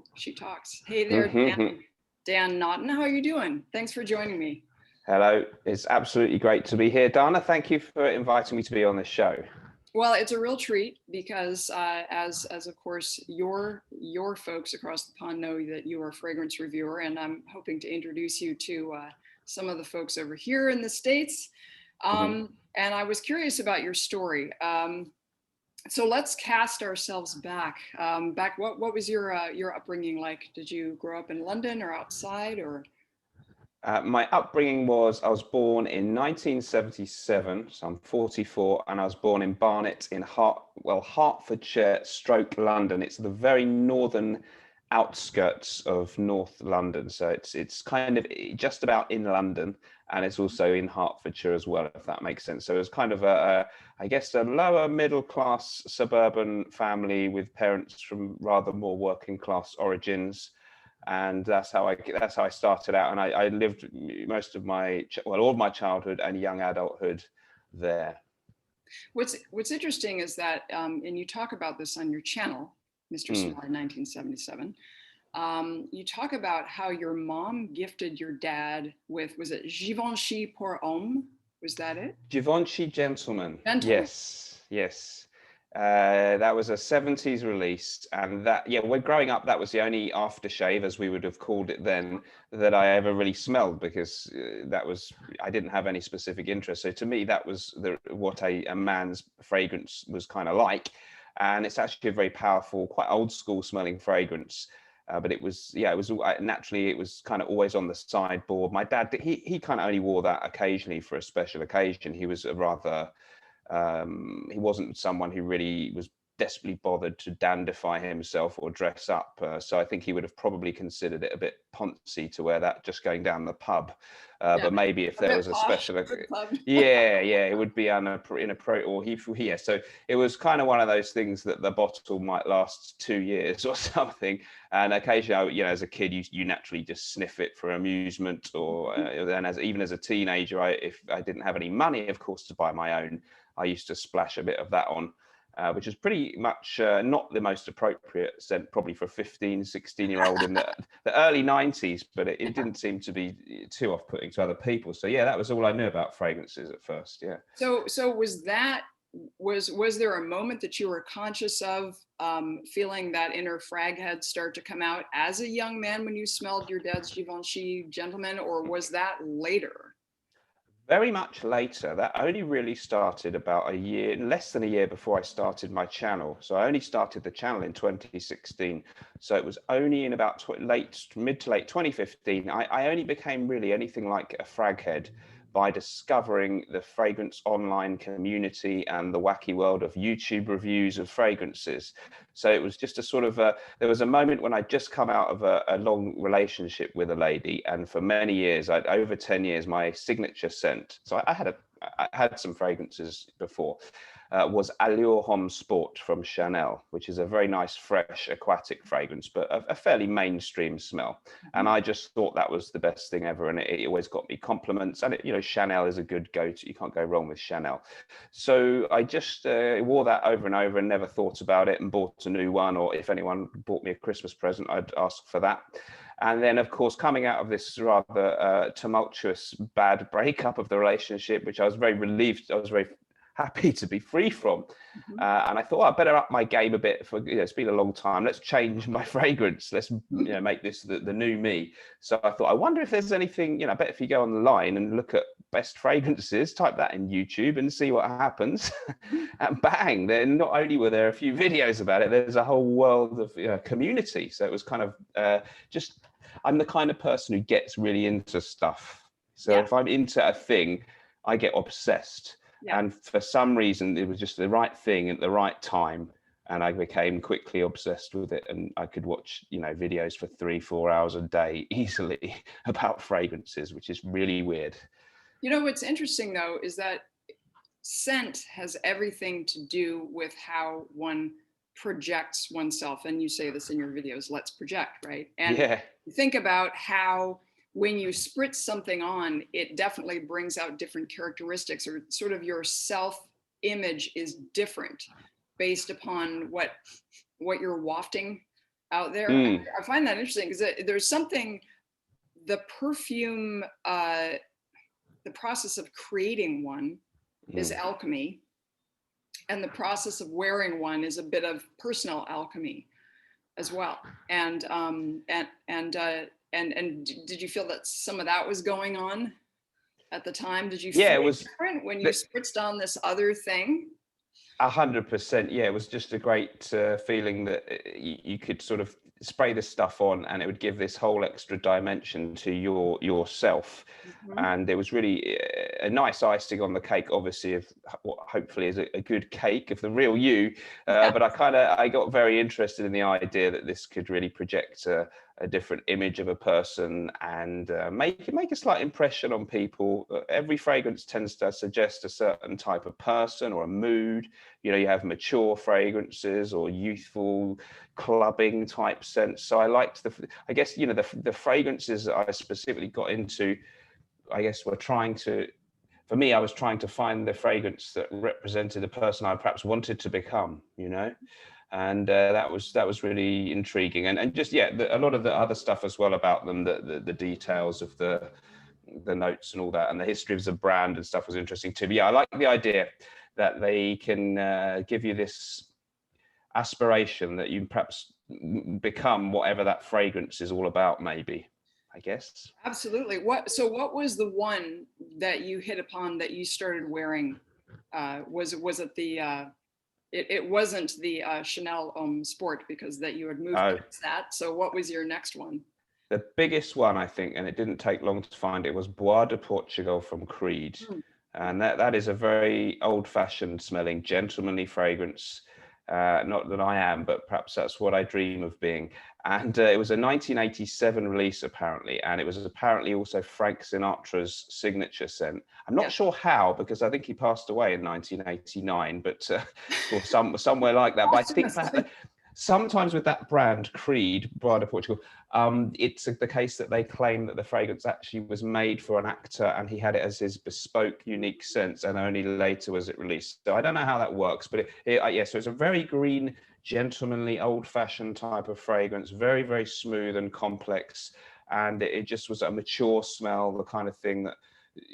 Oh, she talks. Hey there, Dan Naughton. How are you doing? Thanks for joining me. Hello, it's absolutely great to be here. Dana, thank you for inviting me to be on this show. Well, it's a real treat because as of course your folks across the pond know that you are a fragrance reviewer, and I'm hoping to introduce you to some of the folks over here in the States. And I was curious about your story. So let's cast ourselves back. What was your upbringing like? Did you grow up in London or outside or? My upbringing was, I was born in 1977, so I'm 44, and I was born in Barnet in Hertfordshire stroke London. It's the very northern outskirts of North London. So it's kind of just about in London, and it's also in Hertfordshire as well, if that makes sense. So it was kind of I guess a lower middle class suburban family with parents from rather more working class origins. And that's how I started out, and I lived most of all of my childhood and young adulthood there. What's interesting is that, and you talk about this on your channel, Mr. Small in 1977. You talk about how your mom gifted your dad with, was it Givenchy pour homme? Was that it? Givenchy Gentleman. Yes. That was a 70s release, and when growing up, that was the only aftershave, as we would have called it then, that I ever really smelled, because I didn't have any specific interest. So to me, that was what a man's fragrance was kind of like, and it's actually a very powerful, quite old school smelling fragrance. But it was naturally, it was kind of always on the sideboard. My dad, he kind of only wore that occasionally for a special occasion. He was a rather he wasn't someone who really was desperately bothered to dandify himself or dress up. So I think he would have probably considered it a bit poncy to wear that just going down the pub. But maybe if there was a special, it would be inappropriate. Or so it was kind of one of those things that the bottle might last 2 years or something. And occasionally, as a kid, you naturally just sniff it for amusement. Or then even as a teenager, if I didn't have any money, of course, to buy my own, I used to splash a bit of that on, which is pretty much not the most appropriate scent, probably for a 15, 16-year-old in the early 90s, but it didn't seem to be too off-putting to other people. So that was all I knew about fragrances at first. Yeah. So was there a moment that you were conscious of feeling that inner frag head start to come out as a young man when you smelled your dad's Givenchy Gentleman, or was that later? Very much later. That only really started about less than a year before I started my channel. So I only started the channel in 2016. So it was only in about mid to late 2015, I only became really anything like a frag head by discovering the fragrance online community and the wacky world of YouTube reviews of fragrances. So it was just a sort of there was a moment when I'd just come out of a long relationship with a lady, and for many years, over 10 years, my signature scent. So I had some fragrances before. Was Allure Homme Sport from Chanel, which is a very nice, fresh, aquatic fragrance, but a fairly mainstream smell. And I just thought that was the best thing ever, and it always got me compliments. And Chanel is a good go-to; you can't go wrong with Chanel. So I just wore that over and over, and never thought about it, and bought a new one. Or if anyone bought me a Christmas present, I'd ask for that. And then, of course, coming out of this rather tumultuous, bad breakup of the relationship, which I was very relieved, I was very happy to be free from. And I thought, I better up my game a bit. It's been a long time. Let's change my fragrance. Let's make this the new me. So I thought, I wonder if there's anything, I bet if you go online and look at best fragrances, type that in YouTube and see what happens. And bang, then not only were there a few videos about it, there's a whole world of community. So it was kind of I'm the kind of person who gets really into stuff. So if I'm into a thing, I get obsessed. Yeah. And for some reason, it was just the right thing at the right time. And I became quickly obsessed with it. And I could watch, videos for 3-4 hours a day easily about fragrances, which is really weird. What's interesting, though, is that scent has everything to do with how one projects oneself. And you say this in your videos, let's project, right? And think about how when you spritz something on, it definitely brings out different characteristics, or sort of your self-image is different based upon what you're wafting out there. Mm, I find that interesting because there's something, the perfume, the process of creating one is mm. alchemy, and the process of wearing one is a bit of personal alchemy as well. And did you feel that some of that was going on at the time? Did you Yeah, feel it was. different when you spritzed on this other thing? 100%. Yeah, it was just a great feeling that you could sort of spray this stuff on, and it would give this whole extra dimension to yourself. Mhm. And it was really a nice icing on the cake, obviously, of what hopefully is a good cake of the real you. Yeah. But I got very interested in the idea that this could really project a different image of a person and make a slight impression on people. Every fragrance tends to suggest a certain type of person or a mood. You know, you have mature fragrances or youthful clubbing type scents. So I liked I guess, you know, the fragrances that I specifically got into, I guess, were for me, I was trying to find the fragrance that represented the person I perhaps wanted to become, you know. And that was really intriguing, and just a lot of the other stuff as well about them, the details of the notes and all that, and the history of the brand and stuff was interesting too. But yeah, I like the idea that they can give you this aspiration that you perhaps become whatever that fragrance is all about, maybe, I guess. Absolutely. What was the one that you hit upon that you started wearing? Was it the it wasn't the Chanel Homme Sport, because that you had moved Oh, past that. So what was your next one? the biggest one, I think, and it didn't take long to find it, was Bois de Portugal from Creed. Hmm. And that is a very old-fashioned smelling, gentlemanly fragrance. Not that I am, but perhaps that's what I dream of being. And it was a 1987 release, apparently, and it was apparently also Frank Sinatra's signature scent. I'm not Yeah. sure how, because I think he passed away in 1989, but or somewhere like that. But I think that sometimes with that brand, Creed, Bois de Portugal, it's the case that they claim that the fragrance actually was made for an actor and he had it as his bespoke, unique scent, and only later was it released. So I don't know how that works, but so it's a very green, gentlemanly, old-fashioned type of fragrance, very, very smooth and complex. And it just was a mature smell, the kind of thing that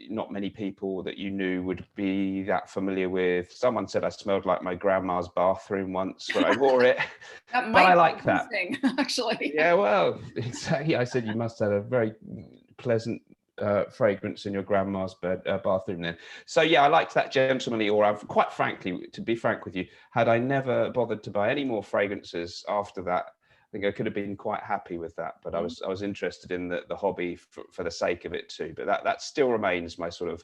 not many people that you knew would be that familiar with. Someone said I smelled like my grandma's bathroom once when I wore it, That but might I be like one that. thing, actually. Yeah, well, exactly. I said you must have a very pleasant fragrance in your grandma's bathroom then. So yeah, I liked that gentlemanly aura. Quite frankly, to be frank with you, had I never bothered to buy any more fragrances after that, I think I could have been quite happy with that. But I was interested in the hobby for the sake of it too. But that still remains my sort of,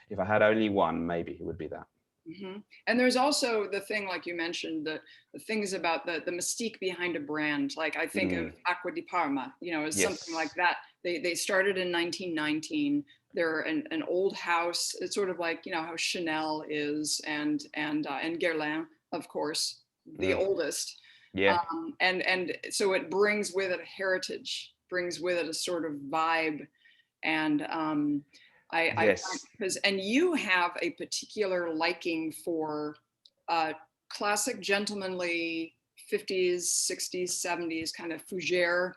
if I had only one, maybe it would be that. Mm-hmm. And there's also the thing, like you mentioned, the things about the mystique behind a brand. Like I think of Acqua di Parma, as something like Yes. that. They started in 1919. They're an old house. It's sort of like how Chanel is, and Guerlain, of course, the Mm. oldest. Yeah. And so it brings with it a heritage, brings with it a sort of vibe, and I find, Yes. because, and you have a particular liking for classic gentlemanly 50s, 60s, 70s kind of fougere,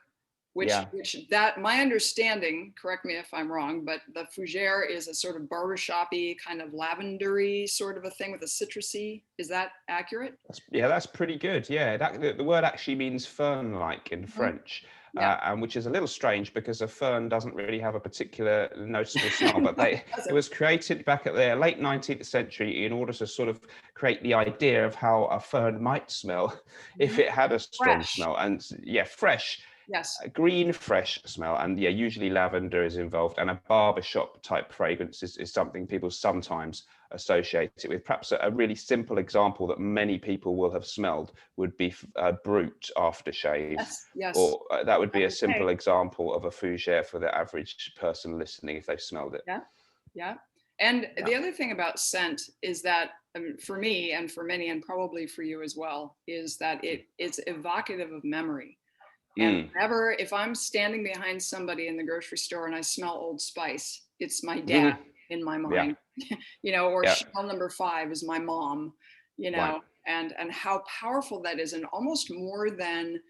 which Yeah. that, my understanding, correct me if I'm wrong, but the fougere is a sort of barbershoppy kind of lavendery sort of a thing with a citrusy. Is that accurate? That's pretty good. Yeah, the word actually means fern-like in Mhm. French, Yeah. and which is a little strange because a fern doesn't really have a particular noticeable smell. But it was created back at the late 19th century in order to sort of create the idea of how a fern might smell if it had a strong Fresh. smell. And yeah, fresh. Yes. A green, fresh smell, and yeah, usually lavender is involved, and a barbershop type fragrance is something people sometimes associate it with. Perhaps a really simple example that many people will have smelled would be Brut aftershave, Yes. Yes. or that would be a Okay. simple example of a fougere for the average person listening if they've smelled it. Yeah. Yeah. And Yeah. the other thing about scent is that, for me and for many, and probably for you as well, is that it's evocative of memory. And Mm. whenever, if I'm standing behind somebody in the grocery store and I smell Old Spice, it's my dad Mhm. in my Yeah. mind, or Yeah. Chanel number 5 is my mom, Right. and how powerful that is, and almost more than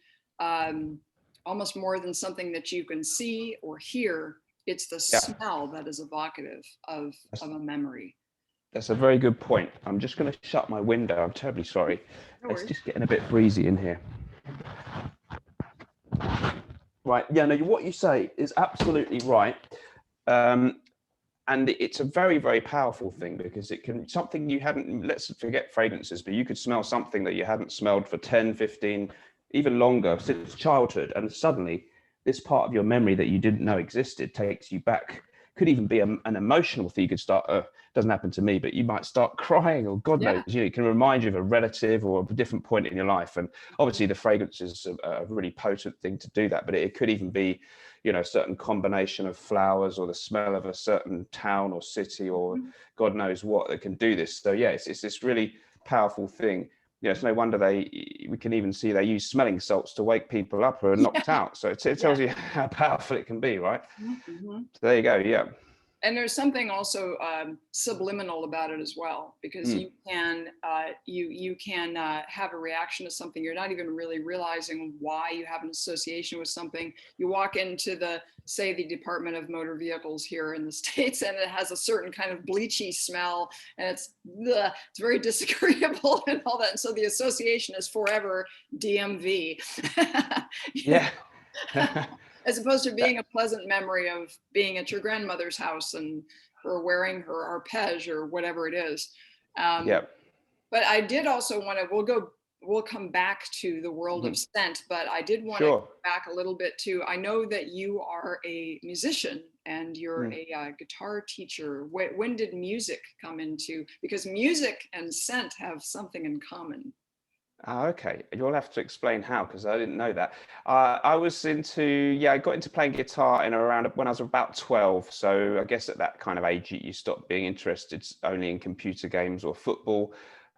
almost more than something that you can see or hear. It's the Yeah, smell that is evocative of a memory. that's a very good point. I'm just going to shut my window. I'm terribly sorry. No It's worries. just getting a bit breezy in here. Right. Yeah, no, what you say is absolutely right. And it's a very, very powerful thing because it can, something you hadn't, let's forget fragrances, but you could smell something that you hadn't smelled for 10, 15, even longer since childhood. And suddenly this part of your memory that you didn't know existed takes you back. Could even be an emotional thing. You could start, doesn't happen to me, but you might start crying, or God knows, Yeah. it can remind you of a relative or a different point in your life. And obviously the fragrance is a really potent thing to do that, but it could even be, a certain combination of flowers or the smell of a certain town or city or God knows what that can do this. So yeah, it's this really powerful thing. It's no wonder we can even see they use smelling salts to wake people up who are knocked Yeah. out. So it tells you how powerful it can be, right? Mm-hmm. So there you go. Yeah. And there's something also subliminal about it as well, because Mm. you can have a reaction to something. You're not even really realizing why you have an association with something. You walk into say the Department of Motor Vehicles here in the States, and it has a certain kind of bleachy smell, and it's very disagreeable and all that. And so the association is forever DMV. Yeah. As opposed to being a pleasant memory of being at your grandmother's house and her wearing her arpege or whatever it is. Yeah. But I did also want to, we'll come back to the world of scent, but I did want to Sure. go back a little bit to, I know that you are a musician and you're a guitar teacher. When did music come into, because music and scent have something in common. Okay, you'll have to explain how, because I didn't know that. I got into playing guitar in around when I was about 12. So I guess at that kind of age, you stop being interested only in computer games or football,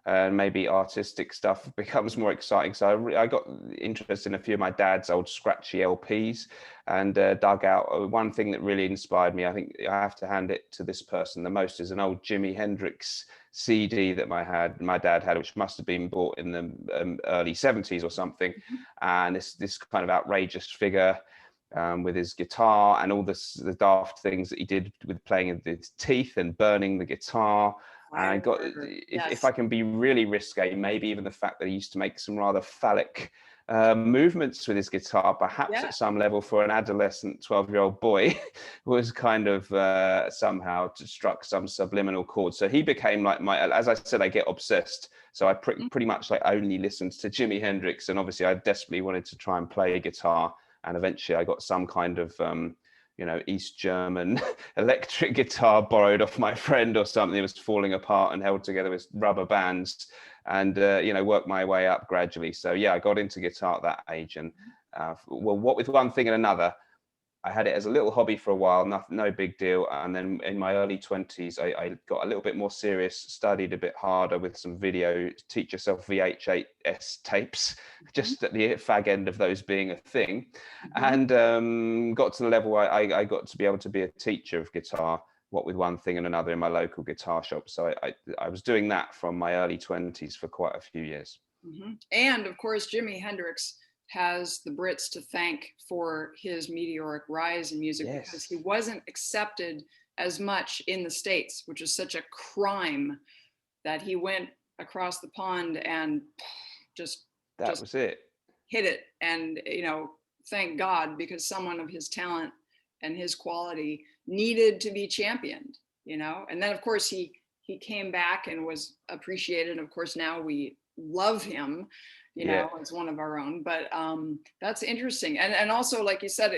and maybe artistic stuff becomes more exciting. So I got interested in a few of my dad's old scratchy LPs and dug out one thing that really inspired me. I think I have to hand it to this person the most, is an old Jimi Hendrix CD that my dad had, which must have been bought in the early 70s or something. And this kind of outrageous figure with his guitar and all the daft things that he did with playing with his teeth and burning the guitar. And I got, if I can be really risque, maybe even the fact that he used to make some rather phallic movements with his guitar, perhaps at some level for an adolescent 12-year-old boy, was kind of somehow struck some subliminal chord. So he became like as I said, I get obsessed. So I pretty much like only listened to Jimi Hendrix, and obviously I desperately wanted to try and play a guitar. And eventually I got some kind of East German electric guitar borrowed off my friend or something. It was falling apart and held together with rubber bands, and worked my way up gradually. So yeah, I got into guitar at that age, and what with one thing and another, I had it as a little hobby for a while, no big deal. And then in my early 20s, I got a little bit more serious, studied a bit harder with some video, teach yourself VHS tapes, just at the fag end of those being a thing. And got to the level where I got to be able to be a teacher of guitar, what with one thing and another, in my local guitar shop. So I was doing that from my early 20s for quite a few years. And of course, Jimi Hendrix has the Brits to thank for his meteoric rise in music, because he wasn't accepted as much in the States, which is such a crime, that he went across the pond and just was it. Hit it. And, thank God, because someone of his talent and his quality needed to be championed, and then of course he came back and was appreciated. And of course now we love him, as one of our own. But that's interesting. And also, like you said,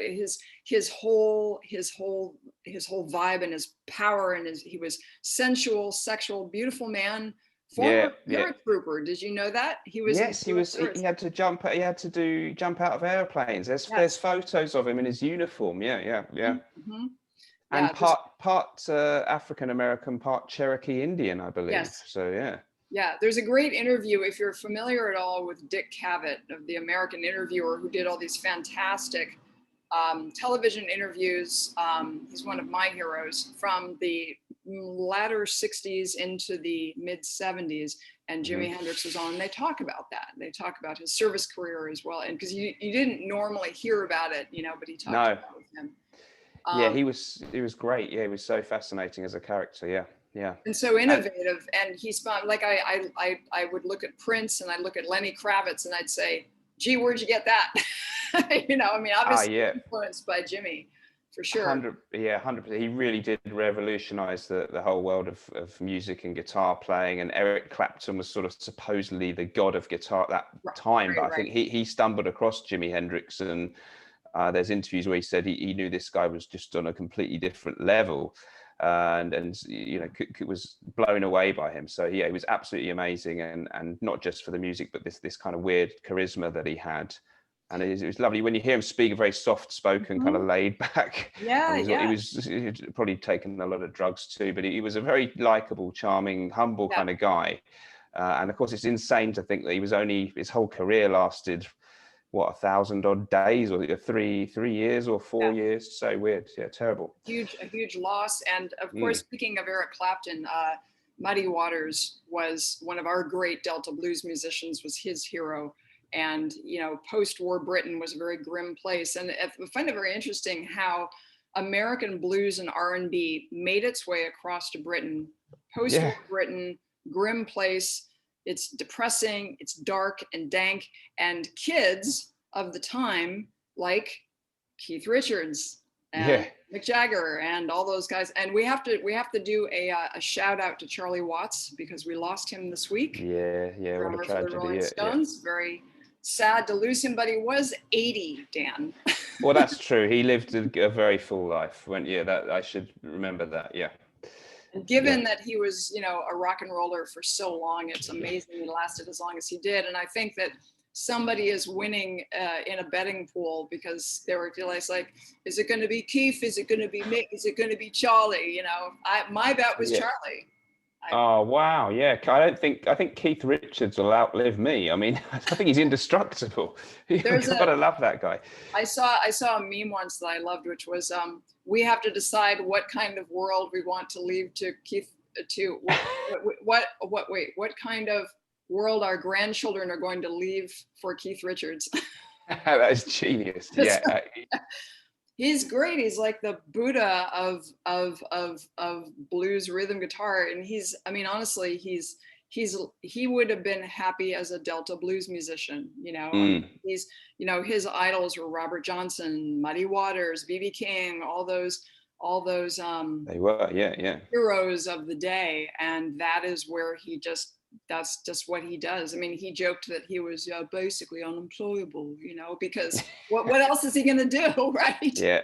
his whole vibe and his power and he was sensual, sexual, beautiful man. Former paratrooper. Did you know that? He was. Yes, he was. He had to jump. He had to jump out of airplanes. There's photos of him in his uniform. Yeah. Mm-hmm. And part African American, part Cherokee Indian, I believe. Yes. So yeah. Yeah, there's a great interview, if you're familiar at all with Dick Cavett, of the American Interviewer, who did all these fantastic television interviews. He's one of my heroes, from the latter 60s into the mid 70s, and Jimi Hendrix was on, and they talk about that. They talk about his service career as well. And because you didn't normally hear about it, you know, but he talked about it with him. Yeah, he was great. Yeah, he was so fascinating as a character. Yeah, yeah. And so innovative. And he's fun. Like I would look at Prince and I'd look at Lenny Kravitz and I'd say, gee, where'd you get that? You know, I mean, obviously influenced by Jimmy, for sure. 100%. He really did revolutionize the whole world of music and guitar playing. And Eric Clapton was sort of supposedly the god of guitar at that time. But I think he stumbled across Jimi Hendrix, and there's interviews where he said he knew this guy was just on a completely different level. And you know, was blown away by him. So yeah, he was absolutely amazing, and not just for the music, but this kind of weird charisma that he had. And it was lovely when you hear him speak, very soft spoken, kind of laid back. Yeah, he was probably taken a lot of drugs too, but he was a very likable, charming, humble kind of guy. And of course, it's insane to think that he was his whole career lasted, what, 1,000 odd days, or 3 years or 4 years. So weird. Yeah, terrible. A huge loss. And of course, speaking of Eric Clapton, Muddy Waters was one of our great Delta blues musicians, was his hero. And, you know, post-war Britain was a very grim place. And I find it very interesting how American blues and R&B made its way across to Britain. Post-war Britain, grim place. It's depressing, it's dark and dank. And kids of the time, like Keith Richards and Mick Jagger and all those guys. And we have to do a shout out to Charlie Watts, because we lost him this week. Yeah, what a tragedy. The Rolling Stones. Very sad to lose him, but he was 80, Dan. Well, that's true. He lived a very full life. I should remember that. Yeah. And given that he was, you know, a rock and roller for so long, it's amazing he lasted as long as he did. And I think that somebody is winning in a betting pool, because they were like, is it going to be Keith? Is it going to be Mick? Is it going to be Charlie? You know, my bet was Charlie. Oh wow, yeah. I think Keith Richards will outlive me. I mean, I think he's indestructible. You've got to love that guy. I saw a meme once that I loved, which was we have to decide what kind of world we want to leave to Keith to what kind of world our grandchildren are going to leave for Keith Richards. That is genius. Yeah. He's great. He's like the Buddha of blues rhythm guitar. And honestly, he would have been happy as a Delta blues musician, you know. His idols were Robert Johnson, Muddy Waters, B.B. King, all those they were, heroes of the day. And that is where that's just what he does. I mean, he joked that he was basically unemployable, you know, because what else is he going to do, right?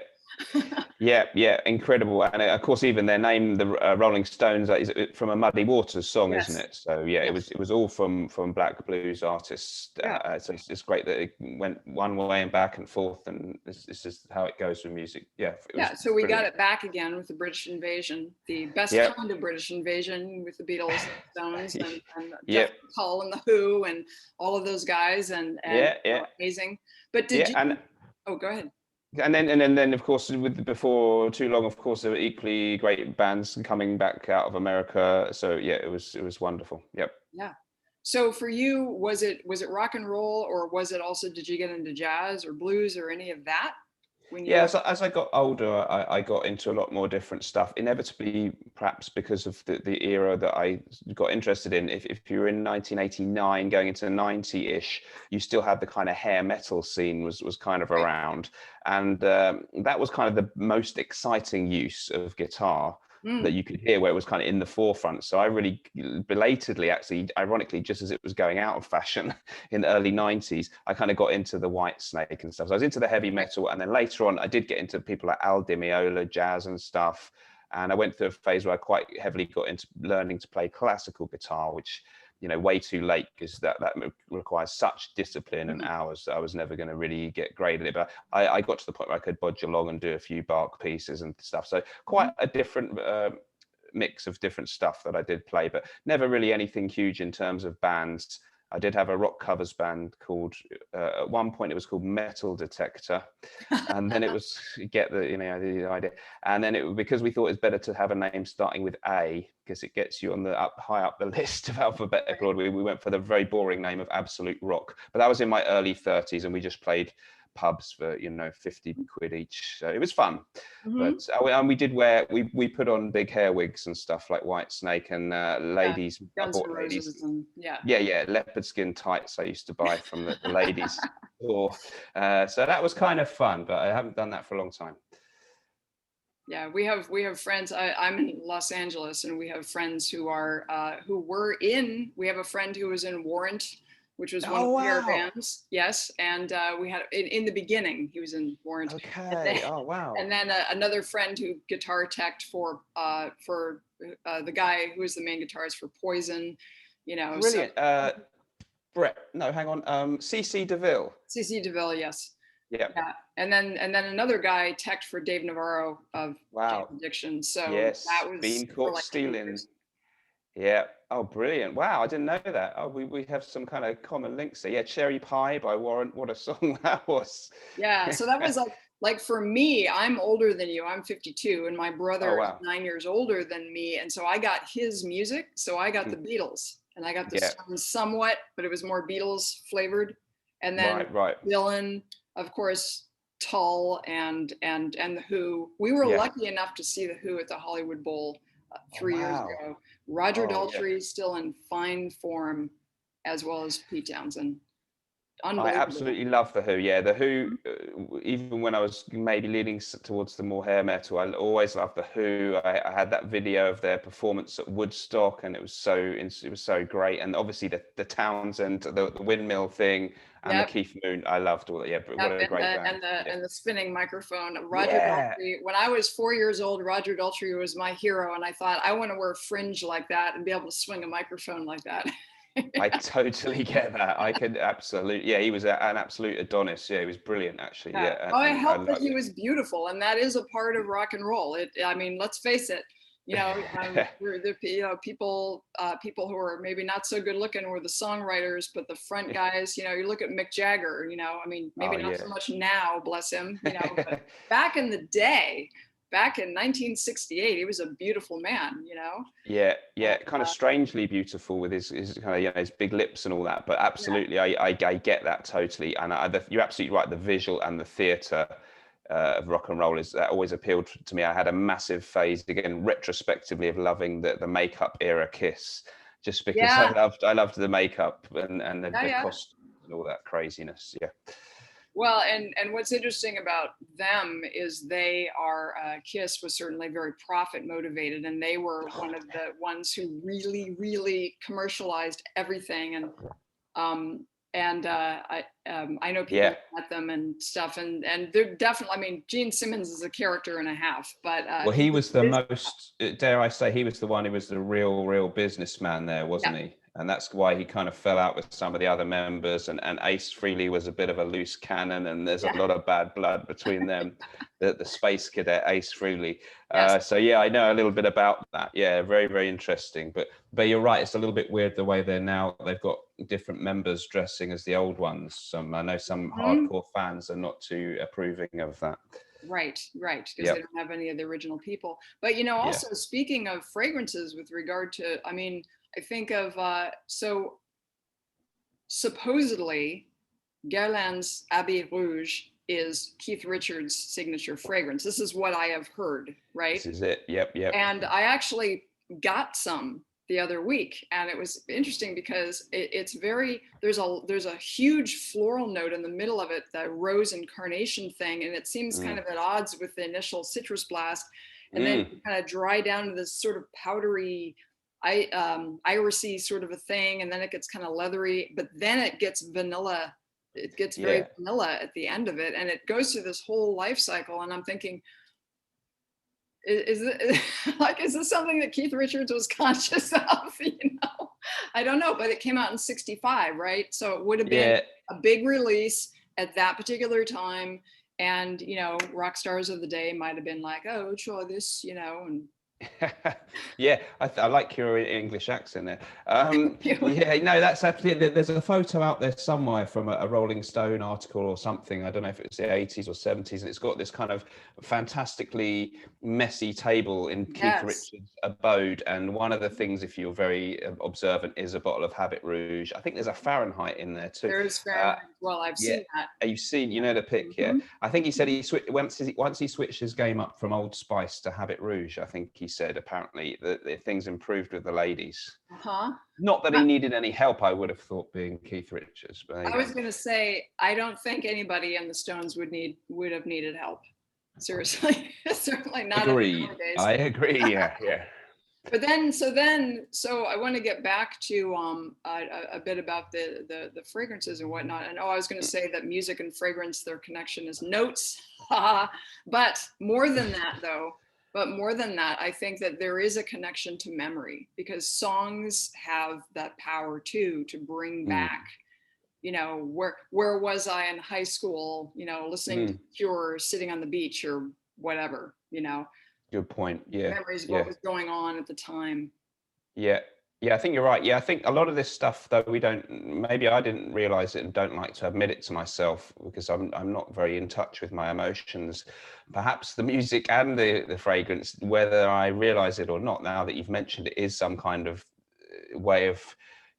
Yeah, incredible. And of course, even their name, the Rolling Stones, is from a Muddy Waters song, isn't it? So it was all from black blues artists. So it's great that it went one way and back and forth, and this is how it goes with music. So we got it back again with the British invasion, the best kind of British invasion, with the Beatles, and Stones, and Jeff Hull and the Who, and all of those guys, and amazing. But go ahead. And then of course, before too long, of course, there were equally great bands coming back out of America. So it was wonderful. Yep. Yeah. So for you, was it rock and roll, or was it also, did you get into jazz or blues or any of that? As I got older, I got into a lot more different stuff, inevitably, perhaps because of the era that I got interested in. If you were in 1989 going into 90-ish, you still had the kind of hair metal scene was kind of around. And that was kind of the most exciting use of guitar that you could hear, where it was kind of in the forefront. So I really belatedly, actually, ironically, just as it was going out of fashion in the early 90s, I kind of got into the White Snake and stuff. So I was into the heavy metal. And then later on, I did get into people like Al Di Meola, jazz and stuff. And I went through a phase where I quite heavily got into learning to play classical guitar, which, you know, way too late, because that requires such discipline and hours that I was never going to really get great at it. But I got to the point where I could bodge along and do a few Bach pieces and stuff. So quite a different mix of different stuff that I did play, but never really anything huge in terms of bands. I did have a rock covers band called, at one point it was called Metal Detector, and then it was, you get the, you know, the idea. And then it, because we thought it's better to have a name starting with A, because it gets you on the high up the list of alphabetical order, we went for the very boring name of Absolute Rock. But that was in my early 30s, and we just played pubs for, you know, 50 quid each, so it was fun. But and we did wear, we put on big hair wigs and stuff like White Snake, and ladies, I Guns N' bought ladies, Roses and yeah, leopard skin tights I used to buy from the ladies store. So that was kind of fun, but I haven't done that for a long time. Yeah, we have friends. I'm in Los Angeles, and we have friends who are we have a friend who was in Warrant, which was one of their bands. Yes, and we had in the beginning he was in Warrant. Okay. Oh wow. And then another friend who guitar teched for the guy who was the main guitarist for Poison. You know, brilliant. So, Brett, no, hang on. CC DeVille. CC DeVille, yes. Yeah. And then another guy teched for Dave Navarro of Jam Addiction. So yes, that was Bean Caught like Stealing. Yeah. Oh, brilliant. Wow, I didn't know that. Oh, we have some kind of common links there. Yeah, Cherry Pie by Warrant. What a song that was. Yeah, so that was like for me, I'm older than you. I'm 52, and my brother is 9 years older than me. And so I got his music. So I got the Beatles, and I got the Stones somewhat, but it was more Beatles flavored. And then Dylan, of course, Tull, and the Who. We were lucky enough to see the Who at the Hollywood Bowl 3 years ago. Roger Daltrey still in fine form, as well as Pete Townsend. I absolutely love the Who. Yeah, the Who. Even when I was maybe leaning towards the more hair metal, I always loved the Who. I had that video of their performance at Woodstock, and it was so great. And obviously the Townsend, the windmill thing, and the Keith Moon. I loved all that. Yeah, what a great band. And the spinning microphone. Roger Daltrey. When I was 4 years old, Roger Daltrey was my hero, and I thought I want to wear fringe like that and be able to swing a microphone like that. I totally get that. I could absolutely, he was an absolute Adonis. Yeah, he was brilliant, actually. Yeah. I helped that he was beautiful, and that is a part of rock and roll. I mean, let's face it. You know, people who are maybe not so good looking were the songwriters, but the front guys. You know, you look at Mick Jagger. You know, I mean, maybe not so much now, bless him. You know, but back in the day. Back in 1968, he was a beautiful man, you know. Yeah, kind of strangely beautiful with his kind of, you know, his big lips and all that. But absolutely, I get that totally. And you're absolutely right. The visual and the theatre of rock and roll that always appealed to me. I had a massive phase again, retrospectively, of loving the makeup era Kiss, just because I loved the makeup and the costumes and all that craziness. Yeah. Well, and what's interesting about them is they are, Kiss was certainly very profit motivated, and they were one of the ones who really, really commercialized everything. And I know people met them and stuff, and they're definitely, I mean, Gene Simmons is a character and a half, but well, he was the most, dare I say, he was the one who was the real businessman there, wasn't he? And that's why he kind of fell out with some of the other members. And Ace Frehley was a bit of a loose cannon, and there's a lot of bad blood between them. The space cadet Ace Frehley. So yeah, I know a little bit about that. Yeah, very, very interesting. But you're right, it's a little bit weird the way they've got different members dressing as the old ones. I know some hardcore fans are not too approving of that. Right, because they don't have any of the original people. But you know, also speaking of fragrances, with regard to, I mean, I think of so supposedly Guerlain's Abbé Rouge is Keith Richards' signature fragrance. This is what I have heard, right? This is it. Yep. And I actually got some the other week, and it was interesting because it's very, there's a huge floral note in the middle of it, the rose and carnation thing, and it seems kind of at odds with the initial citrus blast, and then you kind of dry down to this sort of powdery irisy sort of a thing, and then it gets kind of leathery, but then it gets vanilla. It gets very vanilla at the end of it, and it goes through this whole life cycle. And I'm thinking, is this something that Keith Richards was conscious of? You know, I don't know, but it came out in '65, right? So it would have been a big release at that particular time, and you know, rock stars of the day might have been like, "Oh, try this," you know, and Yeah, I like your English accent there. You- Yeah, no, that's absolutely. There's a photo out there somewhere from a Rolling Stone article or something. I don't know if it was the 80s or 70s, and it's got this kind of fantastically messy table in Keith Yes, Richards' abode. And one of the things, if you're very observant, is a bottle of Habit Rouge. I think there's a Fahrenheit in there too. there is Uh, Fahrenheit as well. I've yeah, seen that. you've seen, the pic, yeah. Mhm. I think he said he switched once he switched his game up from Old Spice to Habit Rouge. I think he said apparently that things improved with the ladies. Uh-huh. Not that he needed any help, I would have thought, being Keith Richards. But there you I go. was going to say, I don't think anybody in the Stones would have needed help. Seriously, certainly not in the Agreed. early days. I agree. Yeah, yeah. But so I want to get back to a bit about the fragrances and whatnot. And I was going to say that music and fragrance, their connection is notes. But more than that, I think that there is a connection to memory, because songs have that power too to bring Mm, back, where was I in high school, listening to mm, Cure, sitting on the beach or whatever, good point. Yeah, memories of what yeah. was going on at the time. Yeah. Yeah, I think you're right. Yeah, I think a lot of this stuff, though, maybe I didn't realize it and don't like to admit it to myself because I'm not very in touch with my emotions. Perhaps the music and the fragrance, whether I realize it or not, now that you've mentioned it, is some kind of way of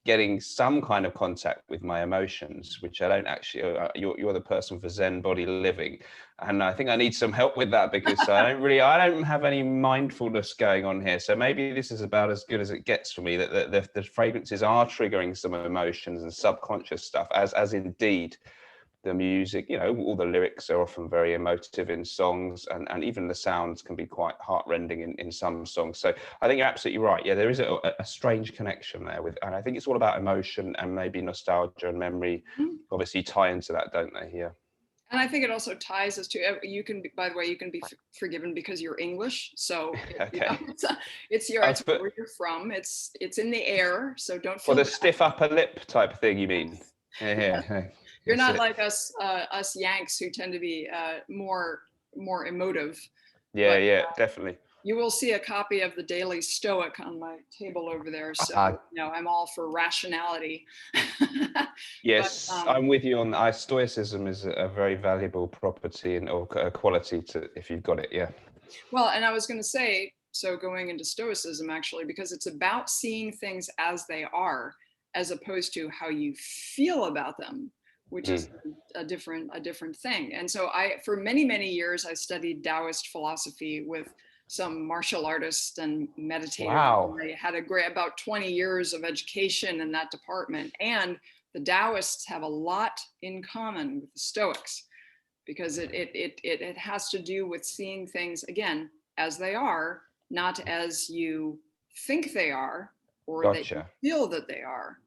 getting some kind of contact with my emotions, which I don't actually. You're the person for Zen body living, and I think I need some help with that because I don't have any mindfulness going on here. So maybe this is about as good as it gets for me. That the fragrances are triggering some emotions and subconscious stuff, as indeed the music, all the lyrics are often very emotive in songs, and even the sounds can be quite heartrending in some songs. So I think you're absolutely right. Yeah, there is a strange connection there and I think it's all about emotion, and maybe nostalgia and memory Mhm. obviously tie into that, don't they? Yeah. And I think it also ties us to, by the way, you can be forgiven because you're English. So, Okay. it's For, where you're from. It's in the air. So don't for feel the bad. stiff upper lip type thing, you mean? Yeah, yeah. You're That's not it. like us Yanks who tend to be more emotive. Yeah, But yeah, definitely. you will see a copy of the Daily Stoic on my table over there. Uh, So, I'm all for rationality. But Yes, I'm with you on that. Stoicism is a very valuable property or quality to if you've got it. Yeah. well, and I was going to say, so going into Stoicism actually, because it's about seeing things as they are, as opposed to how you feel about them, which Mm. is a different thing. And so for many years, I studied Taoist philosophy with some martial artists and meditators. Wow. And I had about 20 years of education in that department. And the Taoists have a lot in common with the Stoics, because it has to do with seeing things again as they are, not as you think they are or that you Gotcha. feel that they are.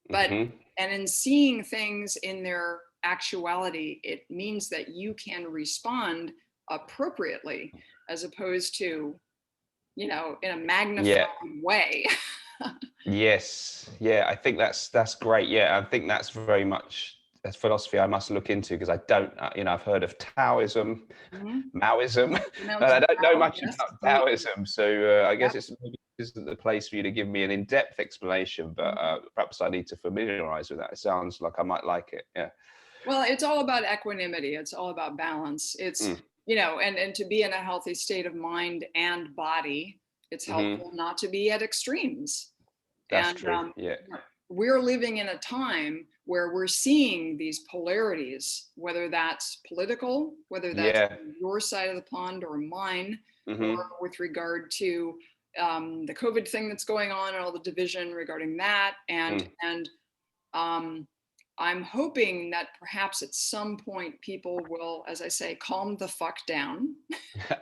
But Hmm. and in seeing things in their actuality, it means that you can respond appropriately, as opposed to, in a magnified Yeah. way. Yes. Yeah. I think that's great. Yeah. I think that's very much a philosophy I must look into because I don't. I've heard of Taoism, Mhm. Maoism, but Pronounced I don't know Tao, much yes. about Taoism. So I Yep. guess maybe this isn't the place for you to give me an in-depth explanation, but perhaps I need to familiarize with that. It sounds like I might like it. Yeah. Well, it's all about equanimity. It's all about balance. Mm. And to be in a healthy state of mind and body, it's Hmm. helpful not to be at extremes. That's And true. Yeah. we're living in a time where we're seeing these polarities, whether that's political, whether that's Yeah. your side of the pond or mine, or Hmm. with regard to the COVID thing that's going on and all the division regarding that. And Mm. um, I'm hoping that perhaps at some point people will, as I say, calm the fuck down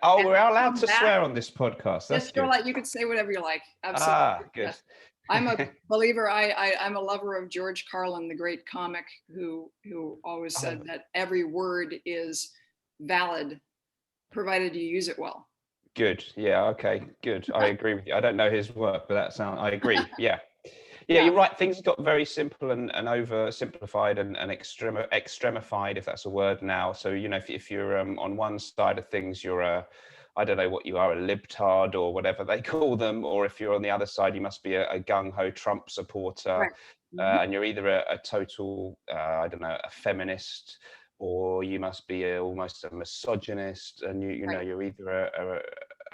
Oh, and we're allowed come to back. swear on this podcast. That's Yes, you're good. like, you could say whatever you like. Absolutely. Ah, good. Yes. I'm a believer. I'm a lover of George Carlin, the great comic, who always Oh, said that every word is valid, provided you use it well. good. Yeah. Okay. Good. I agree with you. I don't know his work, but I agree. Yeah. Yeah, Yeah. you're right. Things got very simple and oversimplified and extremified, if that's a word now. So, if you're on one side of things, you're I don't know what you are, a libtard or whatever they call them, or if you're on the other side, you must be a gung-ho Trump supporter, Right. Mhm. and you're either a total, I don't know, a feminist, or you must be almost a misogynist, and you know Right. you're either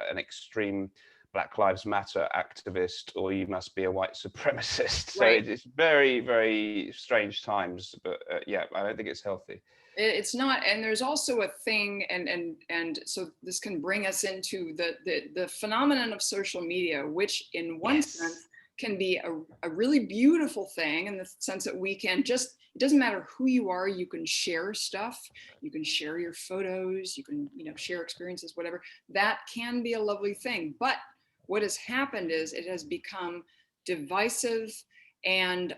an extreme Black Lives Matter activist, or you must be a white supremacist. So Right. it's very, very strange times, but yeah, I don't think it's healthy. It's not, and there's also a thing, and so this can bring us into the phenomenon of social media, which in one Yes. sense can be a really beautiful thing in the sense that we can just, it doesn't matter who you are, you can share stuff, you can share your photos, you can, you know, share experiences, whatever. That can be a lovely thing. But what has happened is it has become divisive, and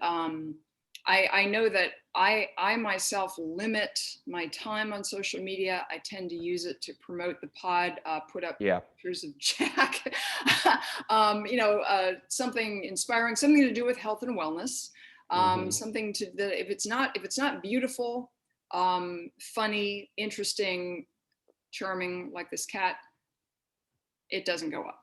I know that I myself limit my time on social media. I tend to use it to promote the pod, put up Yeah. pictures of Jack, something inspiring, something to do with health and wellness, Hmm. something to that if it's not beautiful, funny, interesting, charming like this cat, it doesn't go up.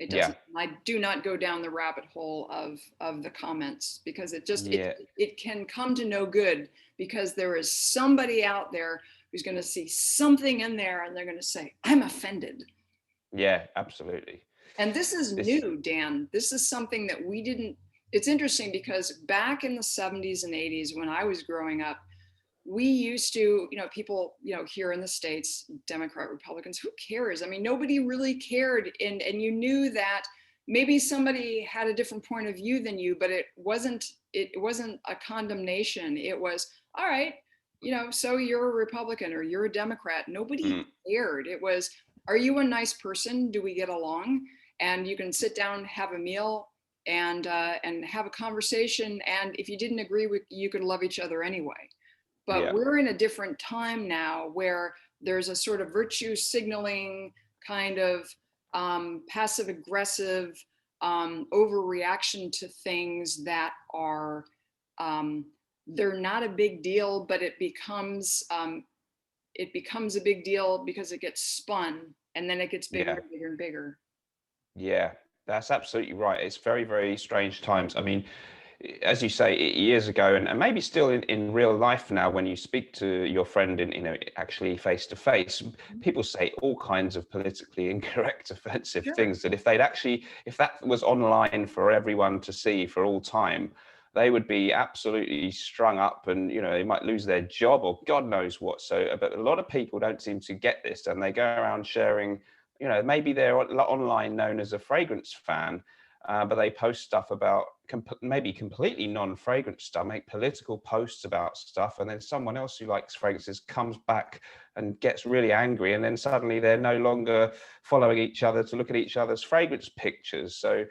It Yeah. doesn't. I do not go down the rabbit hole of the comments, because it just Yeah. it can come to no good, because there is somebody out there who's going to see something in there and they're going to say, I'm offended. Yeah. Absolutely. And this is This. new, Dan. This is something that we didn't. It's interesting because back in the 70s and 80s when I was growing up, we used to, people, here in the States, Democrat, Republicans, who cares? I mean, nobody really cared. And you knew that maybe somebody had a different point of view than you, but it wasn't a condemnation. It was, all right, so you're a Republican or you're a Democrat. Nobody Mm, cared. It was, are you a nice person? Do we get along? And you can sit down, have a meal, and have a conversation. And if you didn't agree with, you could love each other anyway. But yeah. we're in a different time now where there's a sort of virtue signaling kind of passive aggressive overreaction to things that are they're not a big deal, but it becomes a big deal because it gets spun, and then it gets bigger Yeah. and bigger and bigger. Yeah. That's absolutely right. It's very, very strange times. I mean, as you say, years ago, and maybe still in real life now, when you speak to your friend in, actually face to face, people say all kinds of politically incorrect, offensive Sure. things that if that was online for everyone to see for all time, they would be absolutely strung up, and they might lose their job or God knows what. So, but a lot of people don't seem to get this, and they go around sharing. Maybe they're online known as a fragrance fan, but they post stuff about maybe completely non-fragrance stuff, make political posts about stuff, and then someone else who likes fragrances comes back and gets really angry, and then suddenly they're no longer following each other to look at each other's fragrance pictures. So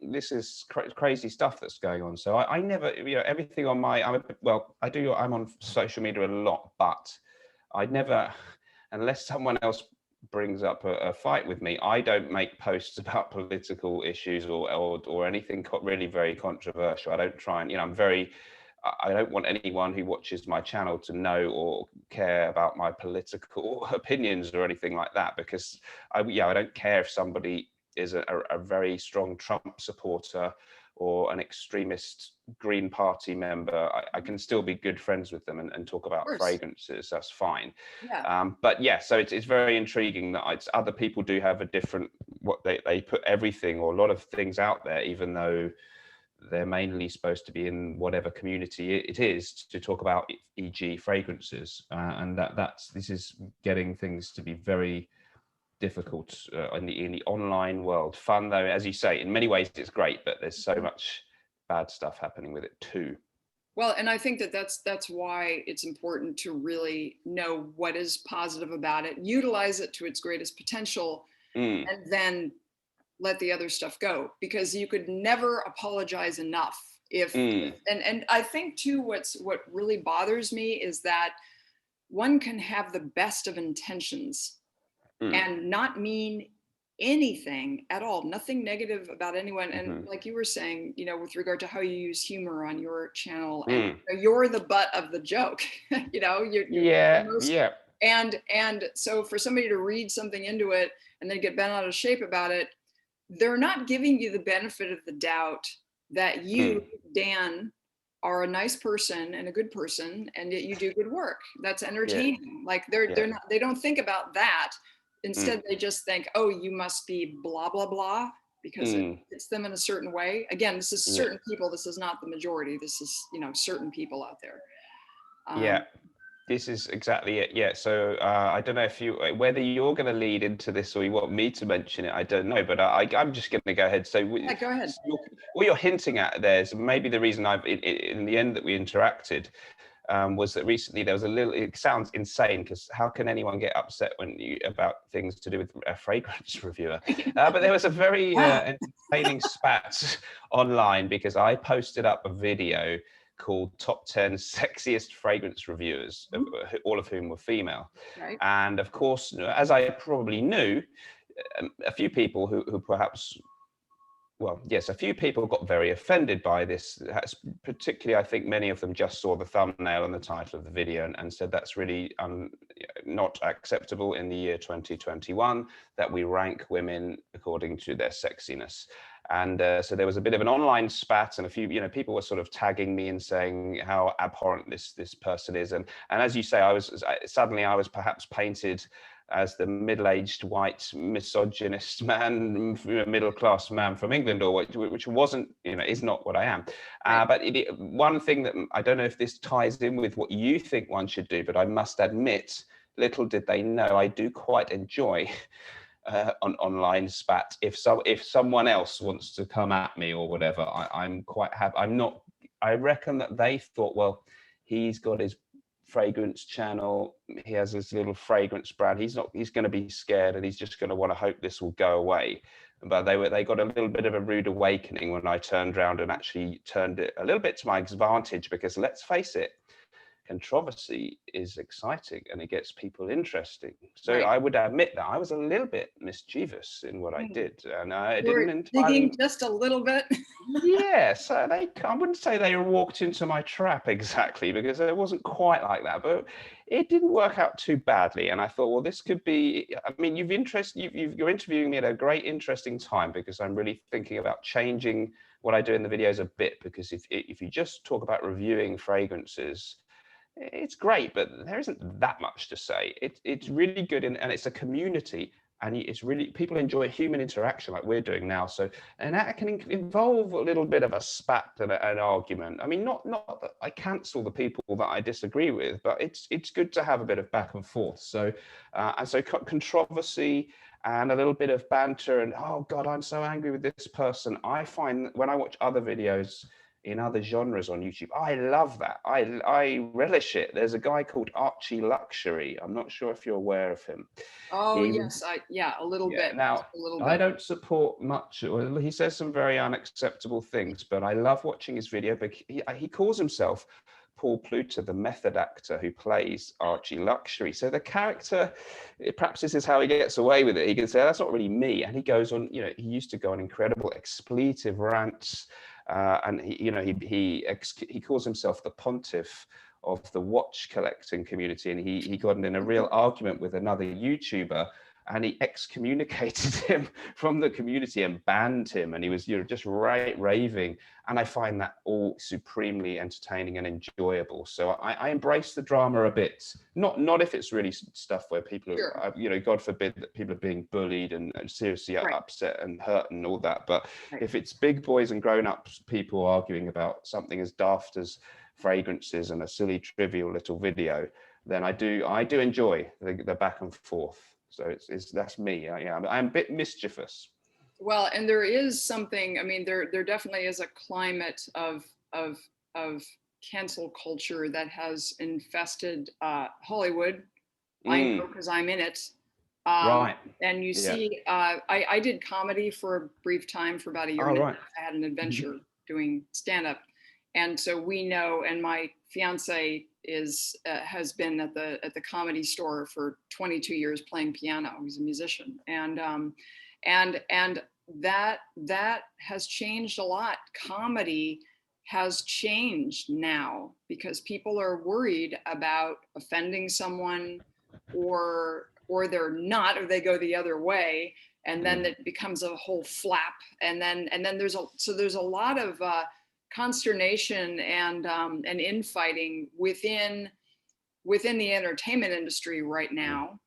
this is crazy stuff that's going on. So I never, everything on my, I'm on social media a lot, but I'd never, unless someone else brings up a fight with me, I don't make posts about political issues or anything really very controversial. I don't try and, I don't want anyone who watches my channel to know or care about my political opinions or anything like that, because I don't care if somebody is a very strong Trump supporter or an extremist Green Party member. I can still be good friends with them and talk Of about course. fragrances. That's fine. Yeah. But yeah, so it's very intriguing that other people do have a different, what they put everything or a lot of things out there, even though they're mainly supposed to be in whatever community it is to talk about, e.g. fragrances. And this is getting things to be very difficult in the online world. Fun though, as you say, in many ways it's great, but there's so much bad stuff happening with it too. Well, and I think that's why it's important to really know what is positive about it, utilize it to its greatest potential, Mm, and then let the other stuff go, because you could never apologize enough if mm, and I think too what really bothers me is that one can have the best of intentions mm, and not mean anything at all, nothing negative about anyone. And mm-hmm, like you were saying, with regard to how you use humor on your channel, and mm. you're the butt of the joke. You're the Yeah, most yeah. And so for somebody to read something into it and then get bent out of shape about it, they're not giving you the benefit of the doubt that you, Dan, are a nice person and a good person, and yet you do good work. That's entertaining. Like they're not, they don't think about that. Instead, they just think, oh, you must be blah, blah, blah, because it fits them in a certain way. Again, this is certain people. This is not the majority. This is, you know, certain people out there. This is exactly it. Yeah. So I don't know if you, whether you're going to lead into this or you want me to mention it, I don't know, but I'm just going to go ahead. So go ahead. What you're hinting at there is maybe the reason in the end that we interacted was that recently there was a little, it sounds insane because how can anyone get upset about things to do with a fragrance reviewer? But there was a very entertaining spat online because I posted up a video called Top 10 Sexiest Fragrance Reviewers, all of whom were female. Right. And of course, as I probably knew, a few people who perhaps, well, yes, a few people got very offended by this. Particularly, I think many of them just saw the thumbnail and the title of the video and said that's really not acceptable in the year 2021 that we rank women according to their sexiness. And so there was a bit of an online spat, and a few, people were sort of tagging me and saying how abhorrent this person is. And as you say, I was perhaps painted as the middle-aged white misogynist man, middle-class man from England, or which wasn't, is not what I am. But one thing that I don't know if this ties in with what you think one should do, but I must admit, little did they know, I do quite enjoy on online spat. If someone else wants to come at me or whatever, I'm quite happy. I reckon that they thought, well, he's got his fragrance channel, he has his little fragrance brand, he's going to be scared and he's just going to want to hope this will go away. But they got a little bit of a rude awakening when I turned around and actually turned it a little bit to my advantage, because let's face it, controversy is exciting and it gets people interesting. So I would admit that I was a little bit mischievous in what I did, and I didn't entirely digging just a little bit. Yes, I wouldn't say they walked into my trap exactly, because it wasn't quite like that, but it didn't work out too badly. And I thought, well, this could be, I mean, you're interviewing me at a great, interesting time, because I'm really thinking about changing what I do in the videos a bit, because if you just talk about reviewing fragrances, it's great, but there isn't that much to say. It's really good, and it's a community, and it's really, people enjoy human interaction like we're doing now. So, and that can involve a little bit of a spat and an argument. I mean, not that I cancel the people that I disagree with, but it's good to have a bit of back and forth. So, and so controversy and a little bit of banter and, oh God, I'm so angry with this person. I find when I watch other videos in other genres on YouTube, I love that. I relish it. There's a guy called Archie Luxury. I'm not sure if you're aware of him. Oh, yes. A little bit. Now, I don't support much. Well, he says some very unacceptable things, but I love watching his video. But he calls himself Paul Pluter, the method actor who plays Archie Luxury. So the character, perhaps this is how he gets away with it. He can say, that's not really me. And he goes on, he used to go on incredible expletive rants. And he calls himself the pontiff of the watch collecting community, and he got in a real argument with another YouTuber, and he excommunicated him from the community and banned him, and he was just raving. And I find that all supremely entertaining and enjoyable. So I embrace the drama a bit, not if it's really stuff where people are, God forbid that people are being bullied and seriously upset and hurt and all that, but if it's big boys and grown-up people arguing about something as daft as fragrances and a silly trivial little video, then I do enjoy the back and forth. So that's me. I'm a bit mischievous. Well, and there is something, I mean, there definitely is a climate of cancel culture that has infested Hollywood. I know because I'm in it. Right. And you see, I did comedy for a brief time, for about a year and a half. I had an adventure doing stand-up. And so we know, and my fiance has been at the Comedy Store for 22 years playing piano. He's a musician, and that has changed a lot. Comedy has changed now because people are worried about offending someone, or they're not, or they go the other way, and then it becomes a whole flap, and then there's a lot of consternation and infighting within the entertainment industry right now,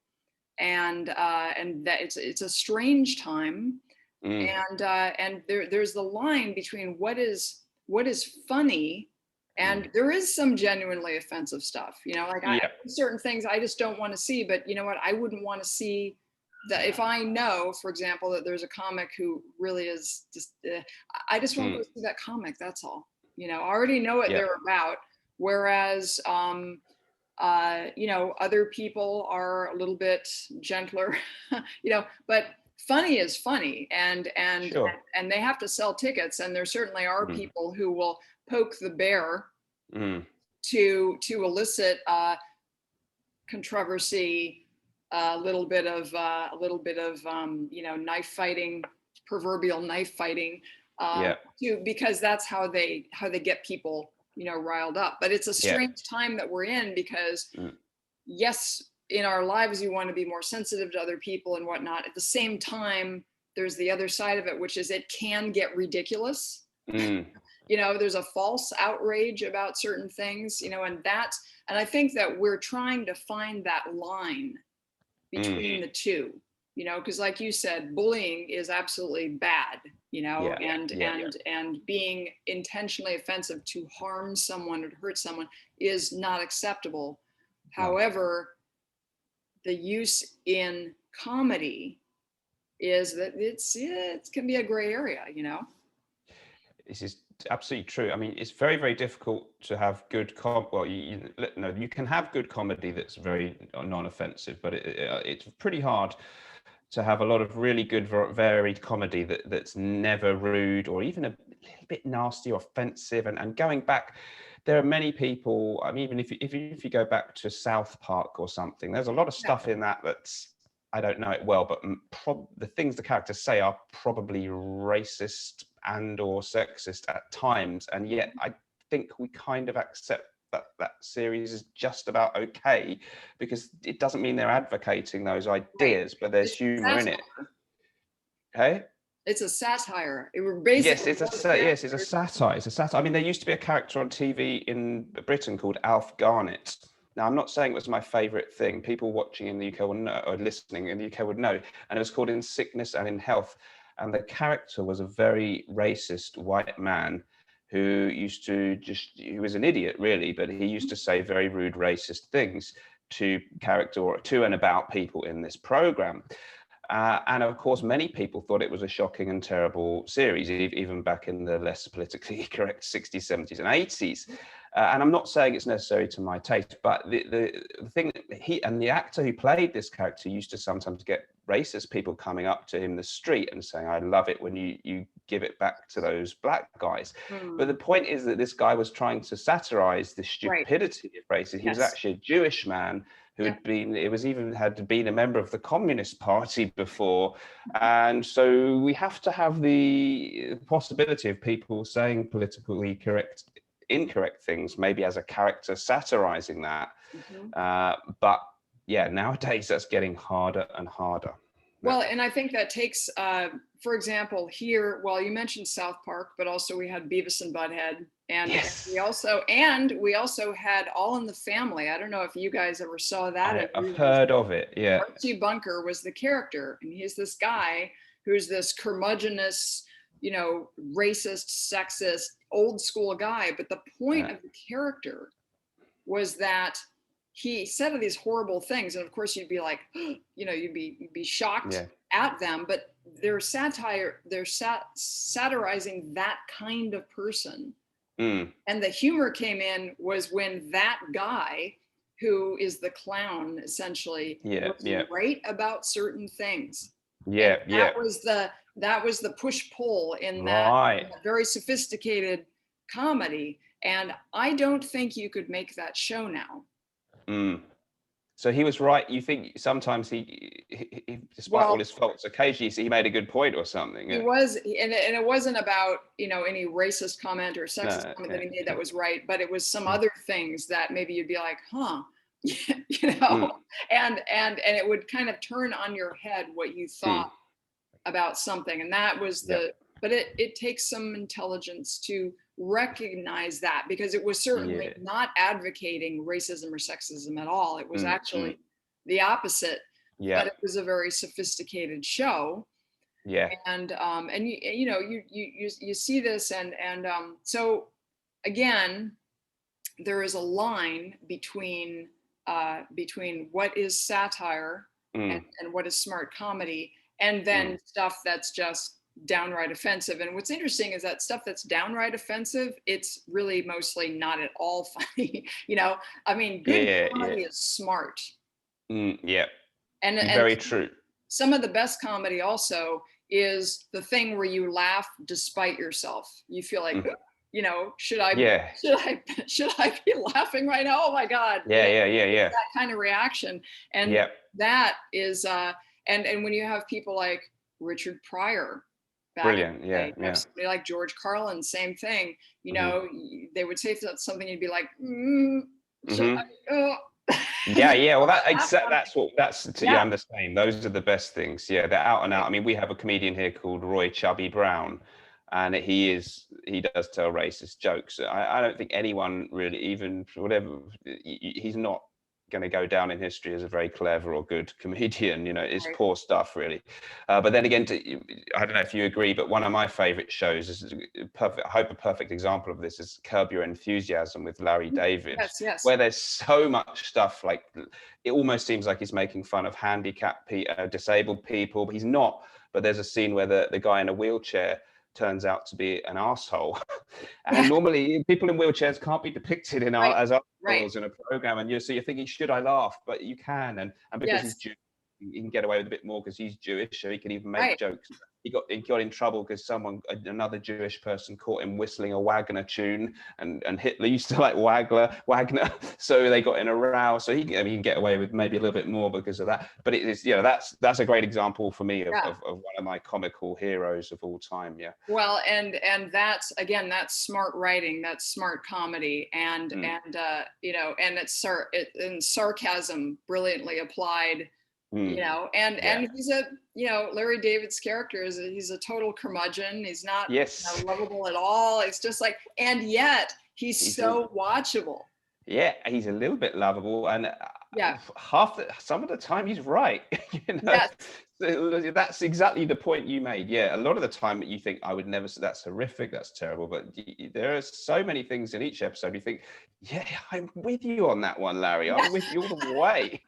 and that it's a strange time, and there's the line between what is funny, and there is some genuinely offensive stuff, like certain things I just don't want to see, but you know what, I wouldn't want to see that if I know, for example, that there's a comic who really is just, I just won't go see that comic. That's all. I already know what they're about. Whereas, other people are a little bit gentler, but funny is funny, and they have to sell tickets, and there certainly are people who will poke the bear to elicit controversy, a little bit of knife fighting, proverbial knife fighting, because that's how they get people riled up. But it's a strange time that we're in, because yes, in our lives you want to be more sensitive to other people and whatnot. At the same time, there's the other side of it, which is it can get ridiculous. There's a false outrage about certain things, and I think that we're trying to find that line between the two, because like you said, bullying is absolutely bad, and being intentionally offensive to harm someone or to hurt someone is not acceptable. However, the use in comedy is that it can be a gray area, This is absolutely true. I mean, it's very, very difficult to have good you can have good comedy that's very non-offensive, but it's pretty hard to have a lot of really good varied comedy that's never rude or even a little bit nasty or offensive. And going back, there are many people, I mean, even if you go back to South Park or something, there's a lot of stuff in that's, I don't know it well, but the things the characters say are probably racist and or sexist at times, and yet I think we kind of accept that series is just about okay, because it doesn't mean they're advocating those ideas, but there's humor in it. Hey, it's a satire. It were basically it's a satire. It's a satire. I mean, there used to be a character on TV in Britain called Alf Garnett. Now, I'm not saying it was my favorite thing. People watching in the UK will know, or listening in the UK would know. And it was called In Sickness and in Health. And the character was a very racist white man who he was an idiot, really, but he used to say very rude, racist things to and about people in this program. And of course, many people thought it was a shocking and terrible series, even back in the less politically correct 60s, 70s and 80s. And I'm not saying it's necessary to my taste, but the thing that the actor who played this character used to sometimes get racist people coming up to him in the street and saying, "I love it when you give it back to those black guys." But the point is that this guy was trying to satirize the stupidity of racism. He was actually a Jewish man who had been a member of the Communist Party before. And so we have to have the possibility of people saying politically incorrect things, maybe as a character satirizing that. But yeah, nowadays that's getting harder and harder. Well, and I think that takes, for example, here, well, you mentioned South Park, but also we had Beavis and Butthead, and we also had All in the Family. I don't know if you guys ever saw that. I've heard of it. Yeah. Archie Bunker was the character, and he's this guy who's this curmudgeonous, racist, sexist, old school guy. But the point of the character was that he said these horrible things, and of course you'd be like, you'd be shocked at them, but they're satirizing that kind of person. And the humor came in was when that guy, who is the clown essentially, was right about certain things. That was the push-pull in that very sophisticated comedy. And I don't think you could make that show now. So he was right. You think sometimes he despite all his faults, occasionally he made a good point or something. He was, and it wasn't about any racist comment or sexist comment that he made that was right, but it was some other things that maybe you'd be like, huh, and it would kind of turn on your head what you thought about something. And that was but it takes some intelligence to recognize that, because it was certainly not advocating racism or sexism at all. It was actually the opposite. But it was a very sophisticated show. And you see this, and so again, there is a line between what is satire and what is smart comedy, and then stuff that's just downright offensive. And what's interesting is that stuff that's downright offensive, it's really mostly not at all funny. I mean, good comedy is smart. And very true. Some of the best comedy also is the thing where you laugh despite yourself. You feel like, should I be laughing right now? Oh my God. That kind of reaction. And that is, and when you have people like Richard Pryor, brilliant. Somebody like George Carlin, same thing. They would say something, you'd be like, well, I'm the same. Those are the best things. They're out and out. I mean, we have a comedian here called Roy Chubby Brown, and he does tell racist jokes. I don't think anyone really, even whatever, he's not going to go down in history as a very clever or good comedian. It's poor stuff, really. But then again, I don't know if you agree, but one of my favorite shows is a perfect example of this is Curb Your Enthusiasm with Larry David, where there's so much stuff, like it almost seems like he's making fun of handicapped disabled people, but he's not. But there's a scene where the guy in a wheelchair turns out to be an asshole. And normally people in wheelchairs can't be depicted as assholes in a program. And so you're thinking, should I laugh? But you can. And because he's Jewish, he can get away with a bit more because he's Jewish, so he can even make jokes. He got in trouble because another Jewish person caught him whistling a Wagner tune, and Hitler used to like Wagner, so they got in a row. So he can get away with maybe a little bit more because of that. But it is, that's a great example for me of one of my comical heroes of all time. Well, and that's smart writing, that's smart comedy, and it's sarcasm brilliantly applied. And he's Larry David's character he's a total curmudgeon. He's not lovable at all. It's just like, and yet he's so watchable. He's a little bit lovable, and some of the time he's right. That's exactly the point you made. A lot of the time you think, I would never say that's horrific, that's terrible, but there are so many things in each episode you think, I'm with you on that one, Larry. I'm with you all the way.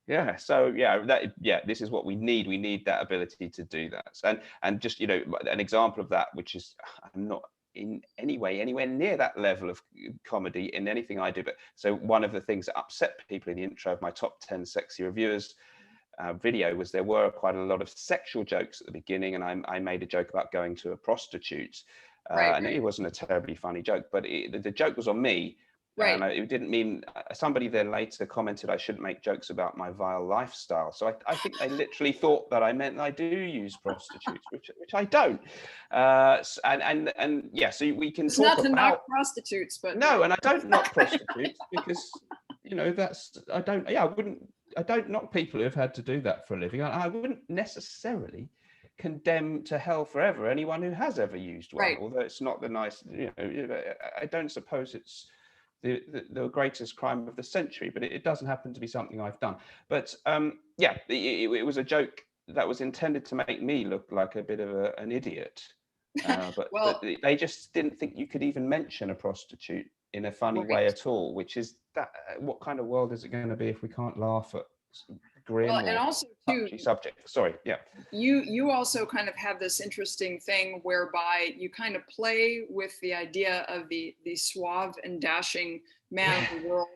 This is what we need. We need that ability to do that. And just, an example of that, which is, I'm not in any way anywhere near that level of comedy in anything I do. But so one of the things that upset people in the intro of my top 10 sexy reviewers video was there were quite a lot of sexual jokes at the beginning. And I made a joke about going to a prostitute. And it wasn't a terribly funny joke, but the joke was on me. And it didn't mean, somebody then later commented I shouldn't make jokes about my vile lifestyle. So I think they literally thought that I meant I do use prostitutes, which I don't. So we can it's talk not to knock prostitutes, but no, and I don't knock prostitutes because I don't knock people who have had to do that for a living. I wouldn't necessarily condemn to hell forever anyone who has ever used one, although it's not the nice. I don't suppose it's the greatest crime of the century, but it doesn't happen to be something I've done. But it was a joke that was intended to make me look like a bit of an idiot. But they just didn't think you could even mention a prostitute in a funny way at all, which is that what kind of world is it going to be if we can't laugh at grim and also too subject? Sorry, you also kind of have this interesting thing whereby you kind of play with the idea of the suave and dashing man of the world,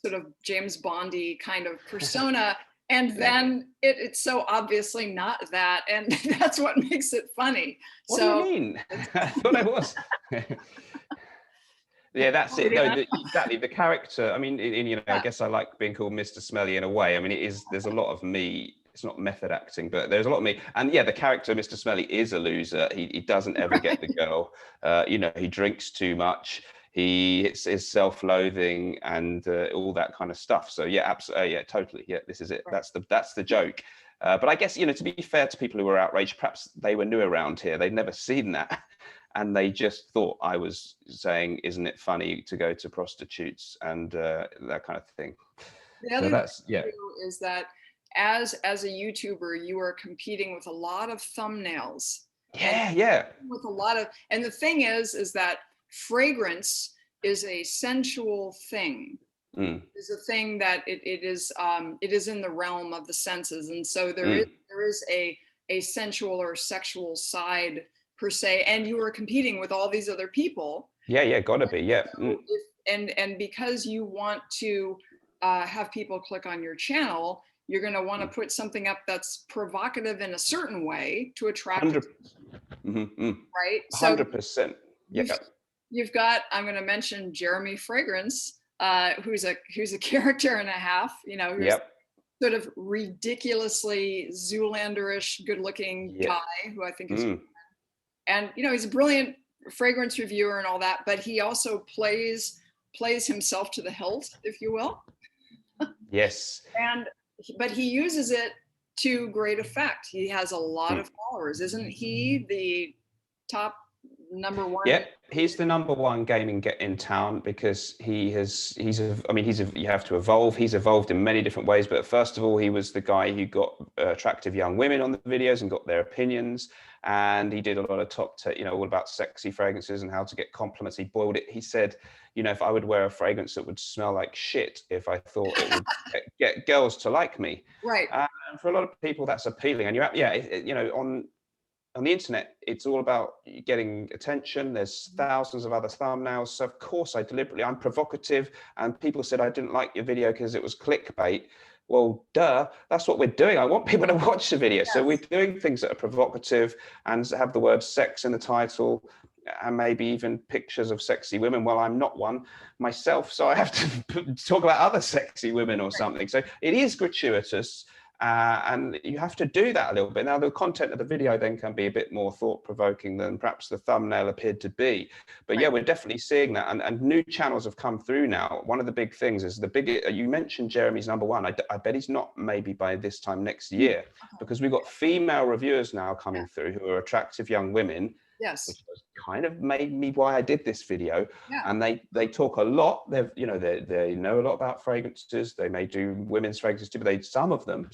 sort of James Bondy kind of persona, and then it's so obviously not that, and that's what makes it funny. What do you mean? I thought I was. That's it. No, exactly. The character. I mean, I guess I like being called Mr. Smelly in a way. I mean, there's a lot of me. It's not method acting, but there's a lot of me. And the character Mr. Smelly is a loser. He doesn't ever get the girl. He drinks too much. It's self-loathing and all that kind of stuff. So yeah, absolutely, yeah, totally, yeah, this is it. Right. That's the joke. But I guess, to be fair to people who were outraged, perhaps they were new around here. They'd never seen that. And they just thought I was saying, isn't it funny to go to prostitutes and that kind of thing. The So other that's, thing too is that as a YouTuber, you are competing with a lot of thumbnails and yeah. with a lot of, and the thing is that fragrance is a sensual thing. Is a thing that it is in the realm of the senses, and so there is a sensual or sexual side per se, and you are competing with all these other people. Yeah, gotta be, yeah. So and because you want to have people click on your channel, you're going to want to put something up that's provocative in a certain way to attract 100%. right? So 100%. Yeah. You've got, I'm going to mention Jeremy Fragrance, who's a character and a half, who's Yep. sort of ridiculously Zoolander-ish good-looking guy who I think is, and he's a brilliant fragrance reviewer and all that, but he also plays himself to the hilt, if you will. Yes. But he uses it to great effect. He has a lot of followers. Isn't he the top number one? Yeah, he's the number one gaming get in town because you have to evolve. He's evolved in many different ways, but first of all, he was the guy who got attractive young women on the videos and got their opinions. And he did a lot of all about sexy fragrances and how to get compliments. He boiled it. He said, if I would wear a fragrance that would smell like shit, if I thought it would get girls to like me. Right. And for a lot of people, that's appealing. And on the internet, it's all about getting attention. There's thousands of other thumbnails. So of course I'm provocative, and people said I didn't like your video because it was clickbait. Well, duh, that's what we're doing. I want people to watch the video. Yes. So we're doing things that are provocative and have the word sex in the title and maybe even pictures of sexy women. Well, I'm not one myself, so I have to talk about other sexy women or something. So it is gratuitous. And you have to do that a little bit. Now, the content of the video then can be a bit more thought-provoking than perhaps the thumbnail appeared to be. But yeah, we're definitely seeing that. And new channels have come through now. One of the big things is you mentioned Jeremy's number one. I bet he's not maybe by this time next year, because we've got female reviewers now coming through who are attractive young women. Yes. Which was kind of made me why I did this video. Yeah. And they talk a lot. They know a lot about fragrances. They may do women's fragrances too, but some of them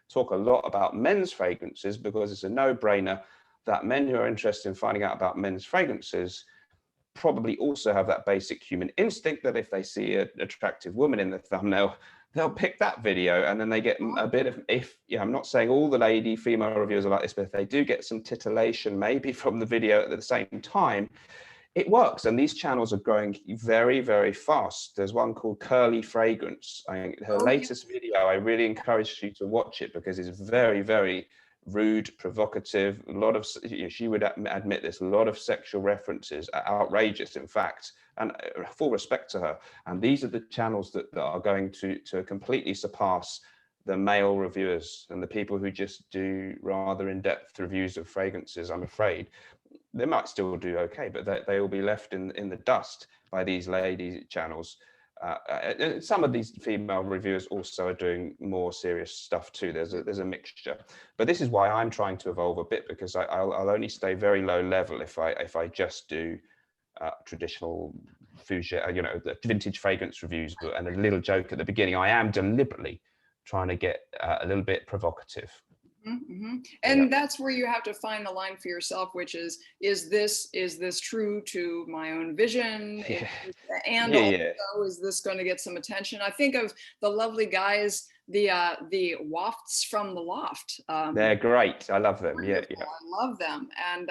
talk a lot about men's fragrances, because it's a no-brainer that men who are interested in finding out about men's fragrances probably also have that basic human instinct that if they see an attractive woman in the thumbnail, they'll pick that video, and then they get a bit of, I'm not saying all the female reviewers are like this, but if they do get some titillation maybe from the video at the same time, it works. And these channels are growing very, very fast. There's one called Curly Fragrance. Her latest video, I really encourage you to watch it, because it's very, very rude, provocative. A lot of, she would admit this, a lot of sexual references, outrageous, in fact, and full respect to her. And these are the channels that are going to completely surpass the male reviewers and the people who just do rather in-depth reviews of fragrances. I'm afraid they might still do okay, but they will be left in the dust by these lady channels. Some of these female reviewers also are doing more serious stuff too. There's a mixture, but this is why I'm trying to evolve a bit, because I'll only stay very low level if I just do traditional fougere, the vintage fragrance reviews, and a little joke at the beginning. I am deliberately trying to get a little bit provocative. Mm-hmm. And that's where you have to find the line for yourself, which is this true to my own vision? Yeah. And also, is this going to get some attention? I think of the lovely guys, the wafts from the loft. They're great. I love them. Wonderful. Yeah. I love them. And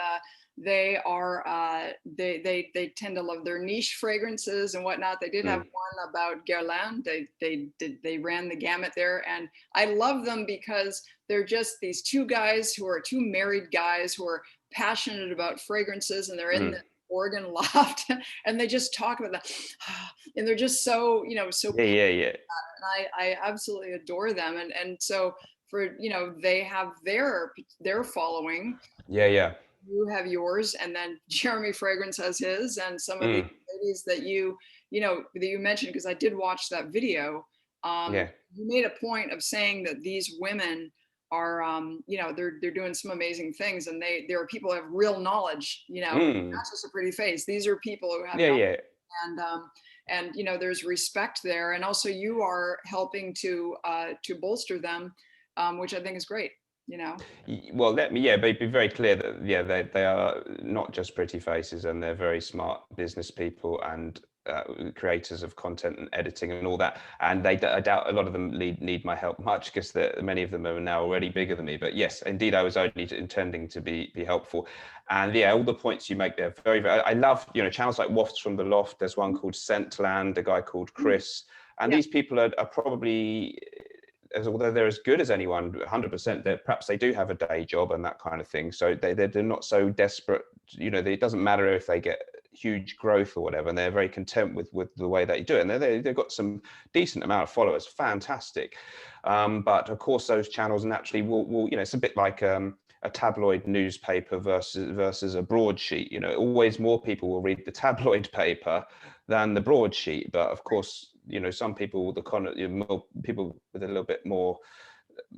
they are they tend to love their niche fragrances and whatnot. They did have one about Guerlain. They ran the gamut there, and I love them because they're just these two married guys who are passionate about fragrances, and they're in the Oregon loft, and they just talk about that, and they're just so yeah. And I absolutely adore them, and so for they have their following. Yeah. you have yours, and then Jeremy Fragrance has his, and some of the ladies that that you mentioned, because I did watch that video. Yeah. You made a point of saying that these women are, they're doing some amazing things, and there are people who have real knowledge, not just a pretty face. These are people who have Yeah, knowledge, yeah. and there's respect there, and also you are helping to bolster them, which I think is great. Well, let me be very clear that they are not just pretty faces, and they're very smart business people and creators of content and editing and all that. And I doubt a lot of them need my help much, because many of them are now already bigger than me. But yes, indeed, I was only intending to be helpful. And yeah, all the points you make there, very, very. I love channels like Wafts from the Loft. There's one called Scentland, a guy called Chris, and these people are probably, although they're as good as anyone, 100%, perhaps they do have a day job and that kind of thing. So they're not so desperate. It doesn't matter if they get huge growth or whatever, and they're very content with the way they do it. And they've got some decent amount of followers, fantastic. But of course, those channels naturally will it's a bit like a tabloid newspaper versus a broadsheet. Always more people will read the tabloid paper than the broadsheet. But of course, some people, people with a little bit more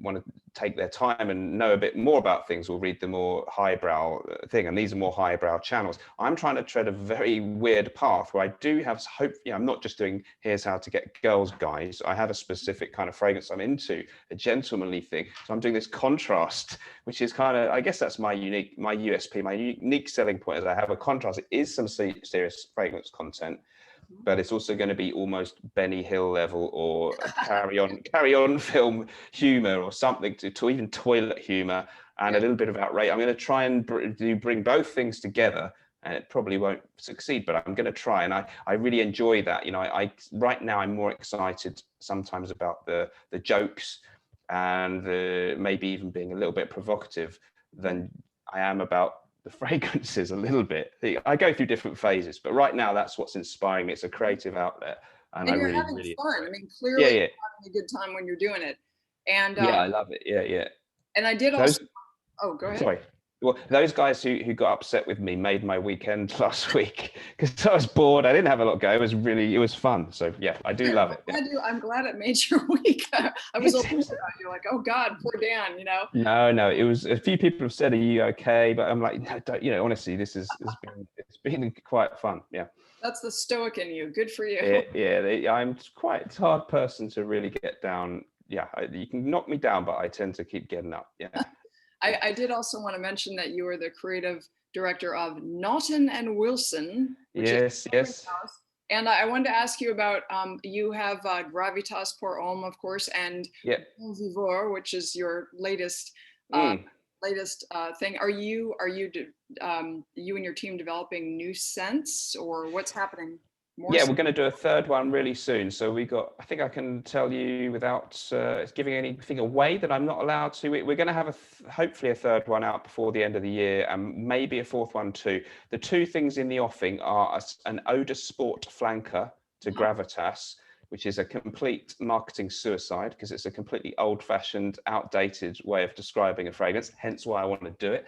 want to take their time and know a bit more about things will read the more highbrow thing, and these are more highbrow channels. I'm trying to tread a very weird path where I do have hope. I'm not just doing here's how to get girls guys. I have a specific kind of fragrance I'm into, a gentlemanly thing. So I'm doing this contrast, which is kind of, I guess that's my USP, my unique selling point, is I have a contrast. It is some serious fragrance content, but it's also going to be almost Benny Hill level, or carry on film humor, or something to even toilet humor, and a little bit of outrage. I'm going to try and bring both things together, and it probably won't succeed, but I'm going to try. And I really enjoy that. I right now I'm more excited sometimes about the jokes and maybe even being a little bit provocative than I am about the fragrances a little bit. I go through different phases, but right now that's what's inspiring me. It's a creative outlet, and I you're really, having really fun. I mean, clearly yeah. you're having a good time when you're doing it. And I love it. Yeah. And I did also. Oh, go ahead. Sorry. Well, those guys who got upset with me made my weekend last week, because I was bored. I didn't have a lot going. It was fun. So yeah, I do love it. Yeah. I'm glad it made your week. I was you're like, oh God, poor Dan. No. It was, a few people have said, "Are you okay?" But I'm like, no, don't, honestly, it's been quite fun. Yeah. That's the stoic in you. Good for you. I'm quite a hard person to really get down. Yeah, you can knock me down, but I tend to keep getting up. Yeah. I did also want to mention that you are the creative director of Naughton and Wilson. Yes. And I wanted to ask you about, you have Gravitas pour Homme, of course, and Vivor, which is your latest thing. Are you and your team developing new scents, or what's happening? We're going to do a third one really soon. So I think I can tell you without giving anything away that I'm not allowed to. We're going to have hopefully a third one out before the end of the year, and maybe a fourth one too. The two things in the offing are an Odor Sport flanker to Gravitas, which is a complete marketing suicide, because it's a completely old-fashioned, outdated way of describing a fragrance, hence why I want to do it.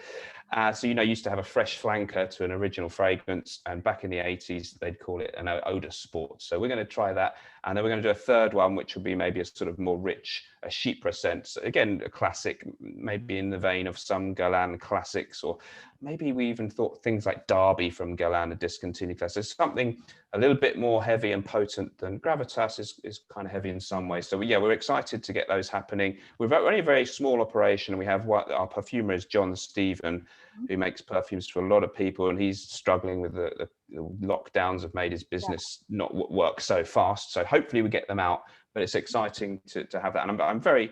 So, used to have a fresh flanker to an original fragrance, and back in the 80s, they'd call it an Odor Sport. So we're going to try that, and then we're going to do a third one, which will be maybe a sort of more rich, a chypre scent. So again, a classic, maybe in the vein of some Guerlain classics, or maybe we even thought things like Derby from Guerlain, a discontinued class. So something a little bit more heavy and potent than Gravitas is kind of heavy in some ways. So yeah, we're excited to get those happening. We're only a very small operation. We have our perfumer is John Stephen, who makes perfumes for a lot of people, and he's struggling with the lockdowns have made his business not work so fast. So hopefully we get them out, but it's exciting to have that. And I'm very,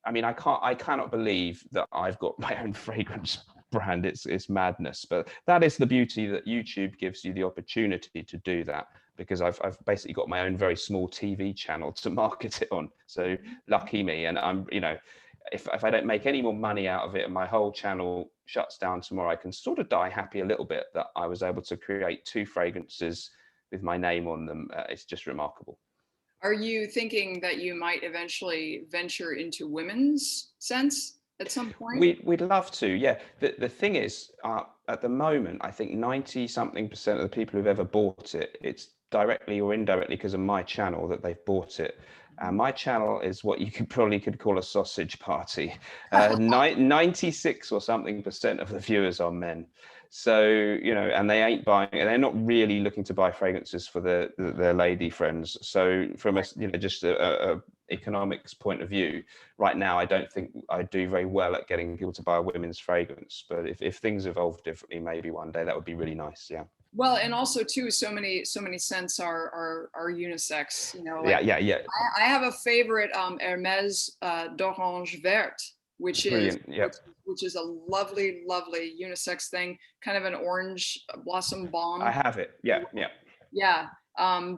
I cannot believe that I've got my own fragrance brand. It's madness, but that is the beauty, that YouTube gives you the opportunity to do that, because I've basically got my own very small TV channel to market it on. So lucky me. And I'm, if I don't make any more money out of it and my whole channel shuts down tomorrow, I can sort of die happy a little bit that I was able to create two fragrances with my name on them. It's just remarkable. Are you thinking that you might eventually venture into women's scents? at some point? We'd love to, yeah. The thing is, at the moment, I think 90-something% of the people who've ever bought it, it's directly or indirectly because of my channel that they've bought it. And my channel is what you could call a sausage party. 96 or something% of the viewers are men. So, and they ain't buying, and they're not really looking to buy fragrances for their lady friends. So from just a economics point of view, right now, I don't think I do very well at getting people to buy a women's fragrance. But if things evolve differently, maybe one day that would be really nice. Yeah. Well, and also too, so many scents are unisex. Like Yeah. I have a favorite Hermes d'Orange Verte, which is Brilliant. Yeah. which is a lovely, lovely unisex thing, kind of an orange blossom balm. I have it. Yeah. Yeah.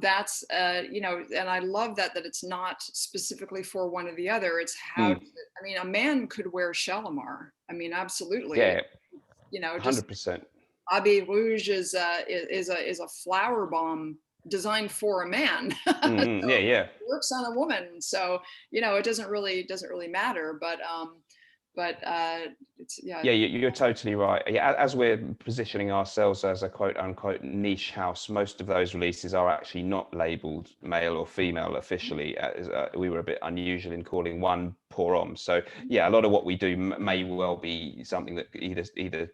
That's and I love that it's not specifically for one or the other. It's how I mean, a man could wear Shalimar. I mean, absolutely. Yeah. Just 100%. Abbé Rouge is a flower bomb designed for a man. Mm-hmm. So Yeah. it works on a woman. So it doesn't really matter. But it's Yeah, you're totally right. Yeah, as we're positioning ourselves as a quote unquote niche house, most of those releases are actually not labeled male or female officially. We were a bit unusual in calling one pour homme. So yeah, a lot of what we do may well be something that either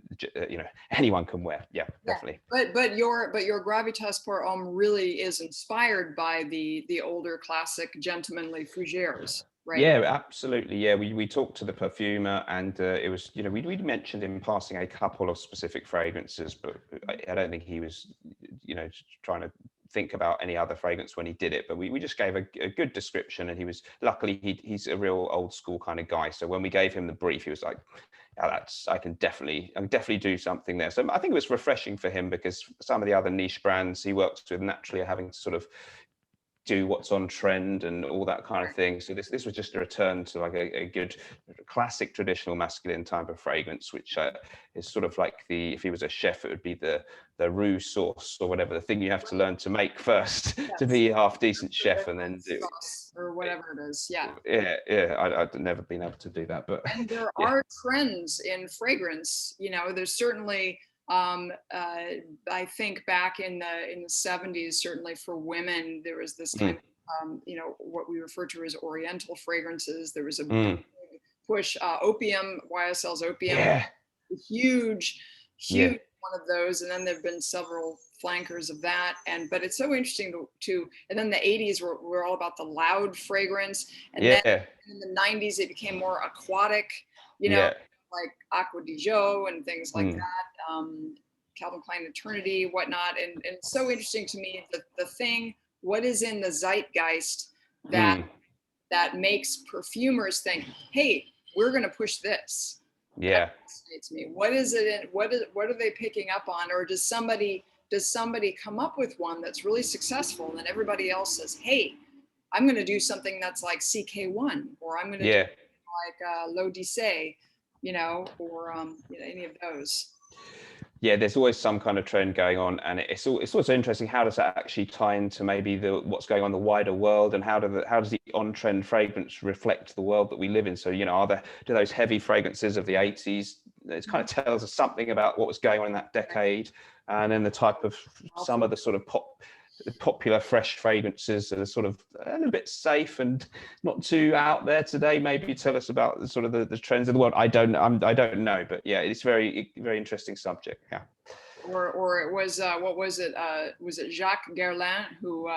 anyone can wear. Yeah, definitely. But your Gravitas pour homme really is inspired by the older classic gentlemanly fougères. Right. Yeah, absolutely. Yeah, we talked to the perfumer, and it was, we mentioned in passing a couple of specific fragrances, but I don't think he was, trying to think about any other fragrance when he did it. But we just gave a good description, and luckily he's a real old school kind of guy. So when we gave him the brief, he was like, yeah, I can definitely do something there. So I think it was refreshing for him, because some of the other niche brands he works with naturally are having to sort of do what's on trend and all that kind of thing. So this was just a return to like a good classic traditional masculine type of fragrance, which is sort of like if he was a chef, it would be the roux sauce or whatever, the thing you have to learn to make first to be a half decent chef, and then do sauce or whatever it is. Yeah. I've never been able to do that, but and there are trends in fragrance. There's certainly I think back in the 70s, certainly for women, there was this kind of, what we refer to as oriental fragrances. There was a big push, opium, YSL's opium, huge one of those. And then there've been several flankers of that. And it's so interesting to and then the 80s were all about the loud fragrance. And then in the 90s, it became more aquatic, like Aqua di Gio and things like that, Calvin Klein Eternity, whatnot. And it's so interesting to me that the thing, what is in the zeitgeist that makes perfumers think, hey, we're going to push this. Yeah. That fascinates me. What is it? What are they picking up on? Or does somebody come up with one that's really successful, and then everybody else says, hey, I'm going to do something that's like CK1, or I'm going to do like L'Odyssée, or any of those. Yeah, there's always some kind of trend going on, and it's also interesting, how does that actually tie into maybe what's going on in the wider world, and how does the on-trend fragrance reflect the world that we live in? So do those heavy fragrances of the 80s, it kind of tells us something about what was going on in that decade, and then the type of some of the sort of popular fresh fragrances that are sort of a little bit safe and not too out there today. Maybe tell us about the sort of the trends of the world. I don't know, but yeah, it's very interesting subject. Yeah. Or it was what was it? Was it Jacques Guerlain who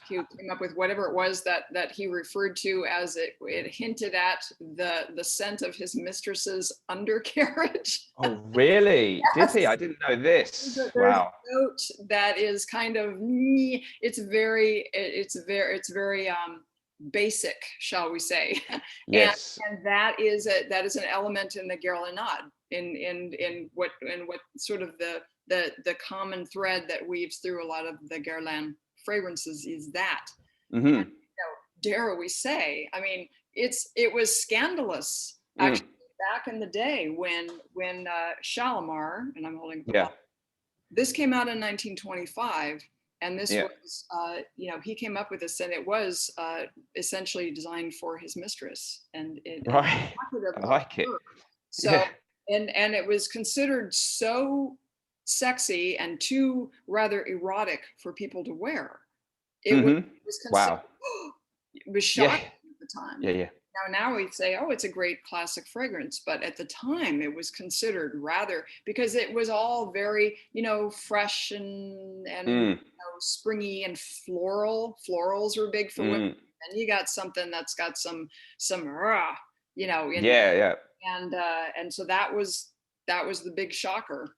came up with whatever it was that he referred to as it hinted at the scent of his mistress's undercarriage. Oh, really? Yes. Did he? I didn't know this. There's Wow. a note that is kind of it's very basic, shall we say? Yes. and that is an element in the Guerlainade, in what sort of the common thread that weaves through a lot of the Guerlain fragrances is that. And, dare we say? I mean, it was scandalous actually back in the day when Shalimar, and I'm holding the bottle, this came out in 1925, And this Yeah. was, he came up with this, and it was essentially designed for his mistress, and it Right. evocative I of like it. her. So, Yeah. and it was considered so sexy and too rather erotic for people to wear. It was considered, Wow. it was Yeah. shocking at the time. Yeah. Yeah. Now we'd say, oh, it's a great classic fragrance, but at the time it was considered rather, because it was all very, fresh and Mm, springy and floral. Florals were big for women. mm. And you got something that's got some rah, in Yeah. Yeah. and so that was the big shocker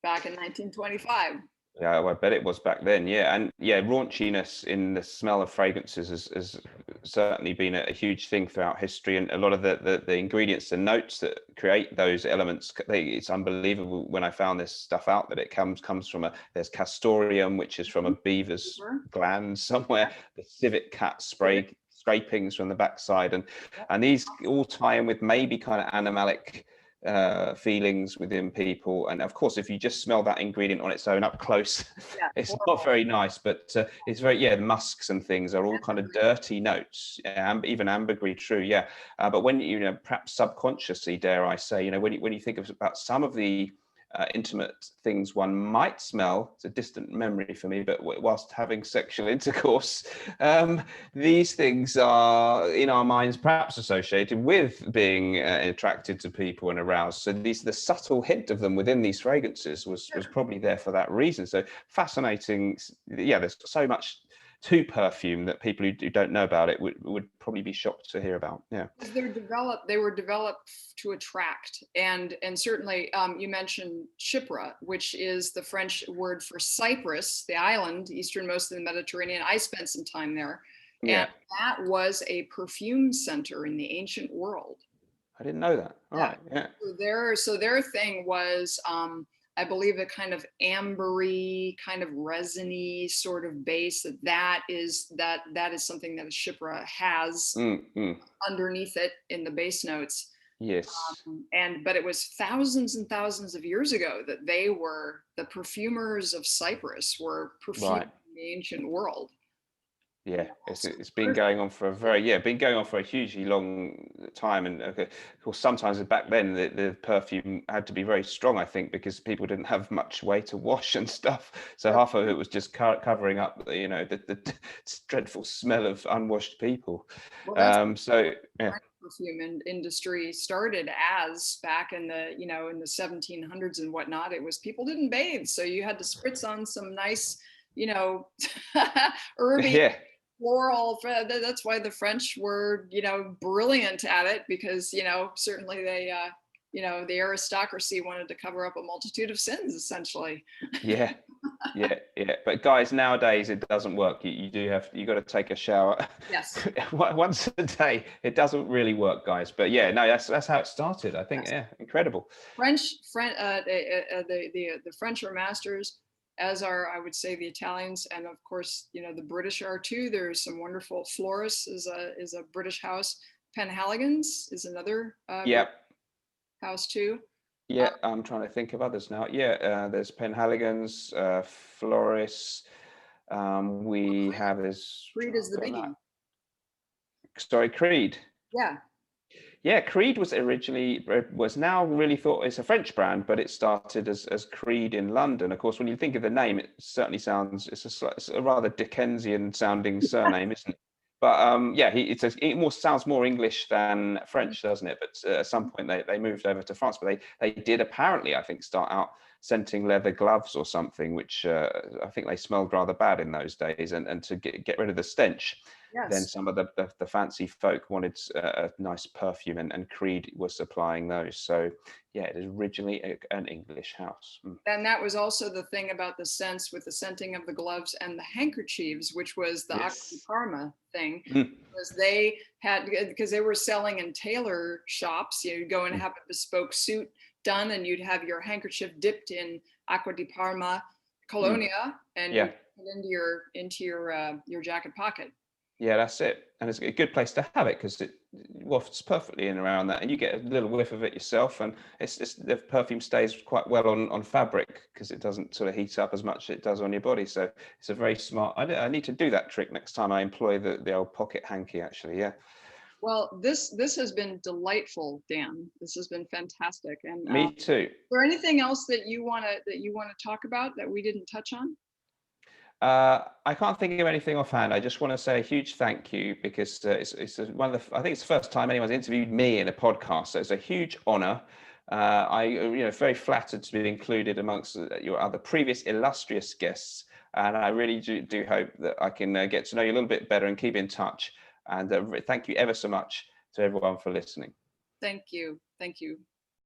back in 1925. Yeah, well, I bet it was back then. Yeah, and yeah, raunchiness in the smell of fragrances has certainly been a huge thing throughout history, and a lot of the ingredients and notes that create those elements. It's unbelievable when I found this stuff out that it comes from there's castoreum, which is from a beaver's Sure. gland somewhere. The civet cat Civet. spray scrapings from the backside, and Yep. and these all tie in with maybe kind of animalic feelings within people. And of course, if you just smell that ingredient on its own up close, Yeah, it's not horrible. very nice. But it's very, yeah, the musks and things are all kind of dirty notes, even ambergris, true, yeah. But when perhaps subconsciously, dare I say, when you think about some of the intimate things one might smell, it's a distant memory for me, but whilst having sexual intercourse, these things are in our minds perhaps associated with being attracted to people and aroused. So the subtle hint of them within these fragrances was probably there for that reason. So fascinating. Yeah, there's so much to perfume that people who don't know about it would probably be shocked to hear about. Yeah. Because they were developed to attract, and certainly you mentioned chypre, which is the French word for Cyprus, the island easternmost of the Mediterranean. I spent some time there, and Yeah. that was a perfume center in the ancient world. I didn't know that. All Yeah. right. Yeah. So their thing was, I believe, a kind of ambery, kind of resiny sort of base. That is something that a chypre has Mm. underneath it in the base notes. Yes. But it was thousands and thousands of years ago that they were the perfumers of Cyprus, were Right. perfuming the ancient world. Yeah, So it's been going on for a hugely long time, and of course sometimes back then the perfume had to be very strong, I think, because people didn't have much way to wash and stuff. So half of it was just covering up, the dreadful smell of unwashed people. well, that's So yeah, perfume industry started as back in the 1700s and whatnot. It was people didn't bathe, so you had to spritz on some nice, herby yeah, floral. That's why the French were, brilliant at it, because, certainly the aristocracy wanted to cover up a multitude of sins, essentially. yeah. Yeah, yeah. But guys, nowadays it doesn't work. You got to take a shower Yes. once a day. It doesn't really work, guys. But yeah, no, that's how it started. I think, Yes. yeah, incredible. The French are masters, as are, I would say, the Italians, and of course, the British are too. There's some wonderful. Floris is a British house. Penhaligon's is another Yeah, house too. yeah. I'm trying to think of others now. Yeah, there's Penhaligon's, Floris. We have this. Creed is the Got biggie. that. Sorry, Creed. Yeah. Yeah, Creed was now really thought it's a French brand, but it started as Creed in London. Of course, when you think of the name, it certainly sounds it's a rather Dickensian sounding surname, isn't it? But yeah, it sounds more English than French, doesn't it? But at some point they moved over to France, but they did apparently, I think, start out scenting leather gloves or something, which I think they smelled rather bad in those days, and to get rid of the stench. Then Yes. some of the fancy folk wanted a nice perfume, and Creed was supplying those. So yeah, it is originally an English house. And that was also the thing about the scents, with the scenting of the gloves and the handkerchiefs, which was the Acqua di Yes. Parma thing. Mm, Was they had, because they were selling in tailor shops. You'd go and mm, have a bespoke suit done, and you'd have your handkerchief dipped in Acqua di Parma mm. colonia, and you Yeah. put it into your jacket pocket. Yeah, that's it. And it's a good place to have it because it wafts perfectly in around that, and you get a little whiff of it yourself. And it's the perfume stays quite well on fabric because it doesn't sort of heat up as much as it does on your body. So it's a very smart. I need to do that trick next time I employ the old pocket hanky. Actually, yeah. Well, this has been delightful, Dan. This has been fantastic. And Me too. is there anything else that you wanna talk about that we didn't touch on? I can't think of anything offhand. I just want to say a huge thank you because it's one of the, I think it's the first time anyone's interviewed me in a podcast, so it's a huge honor. Very flattered to be included amongst your other previous illustrious guests, and I really do hope that I can get to know you a little bit better and keep in touch. And thank you ever so much to everyone for listening. Thank you. Thank you.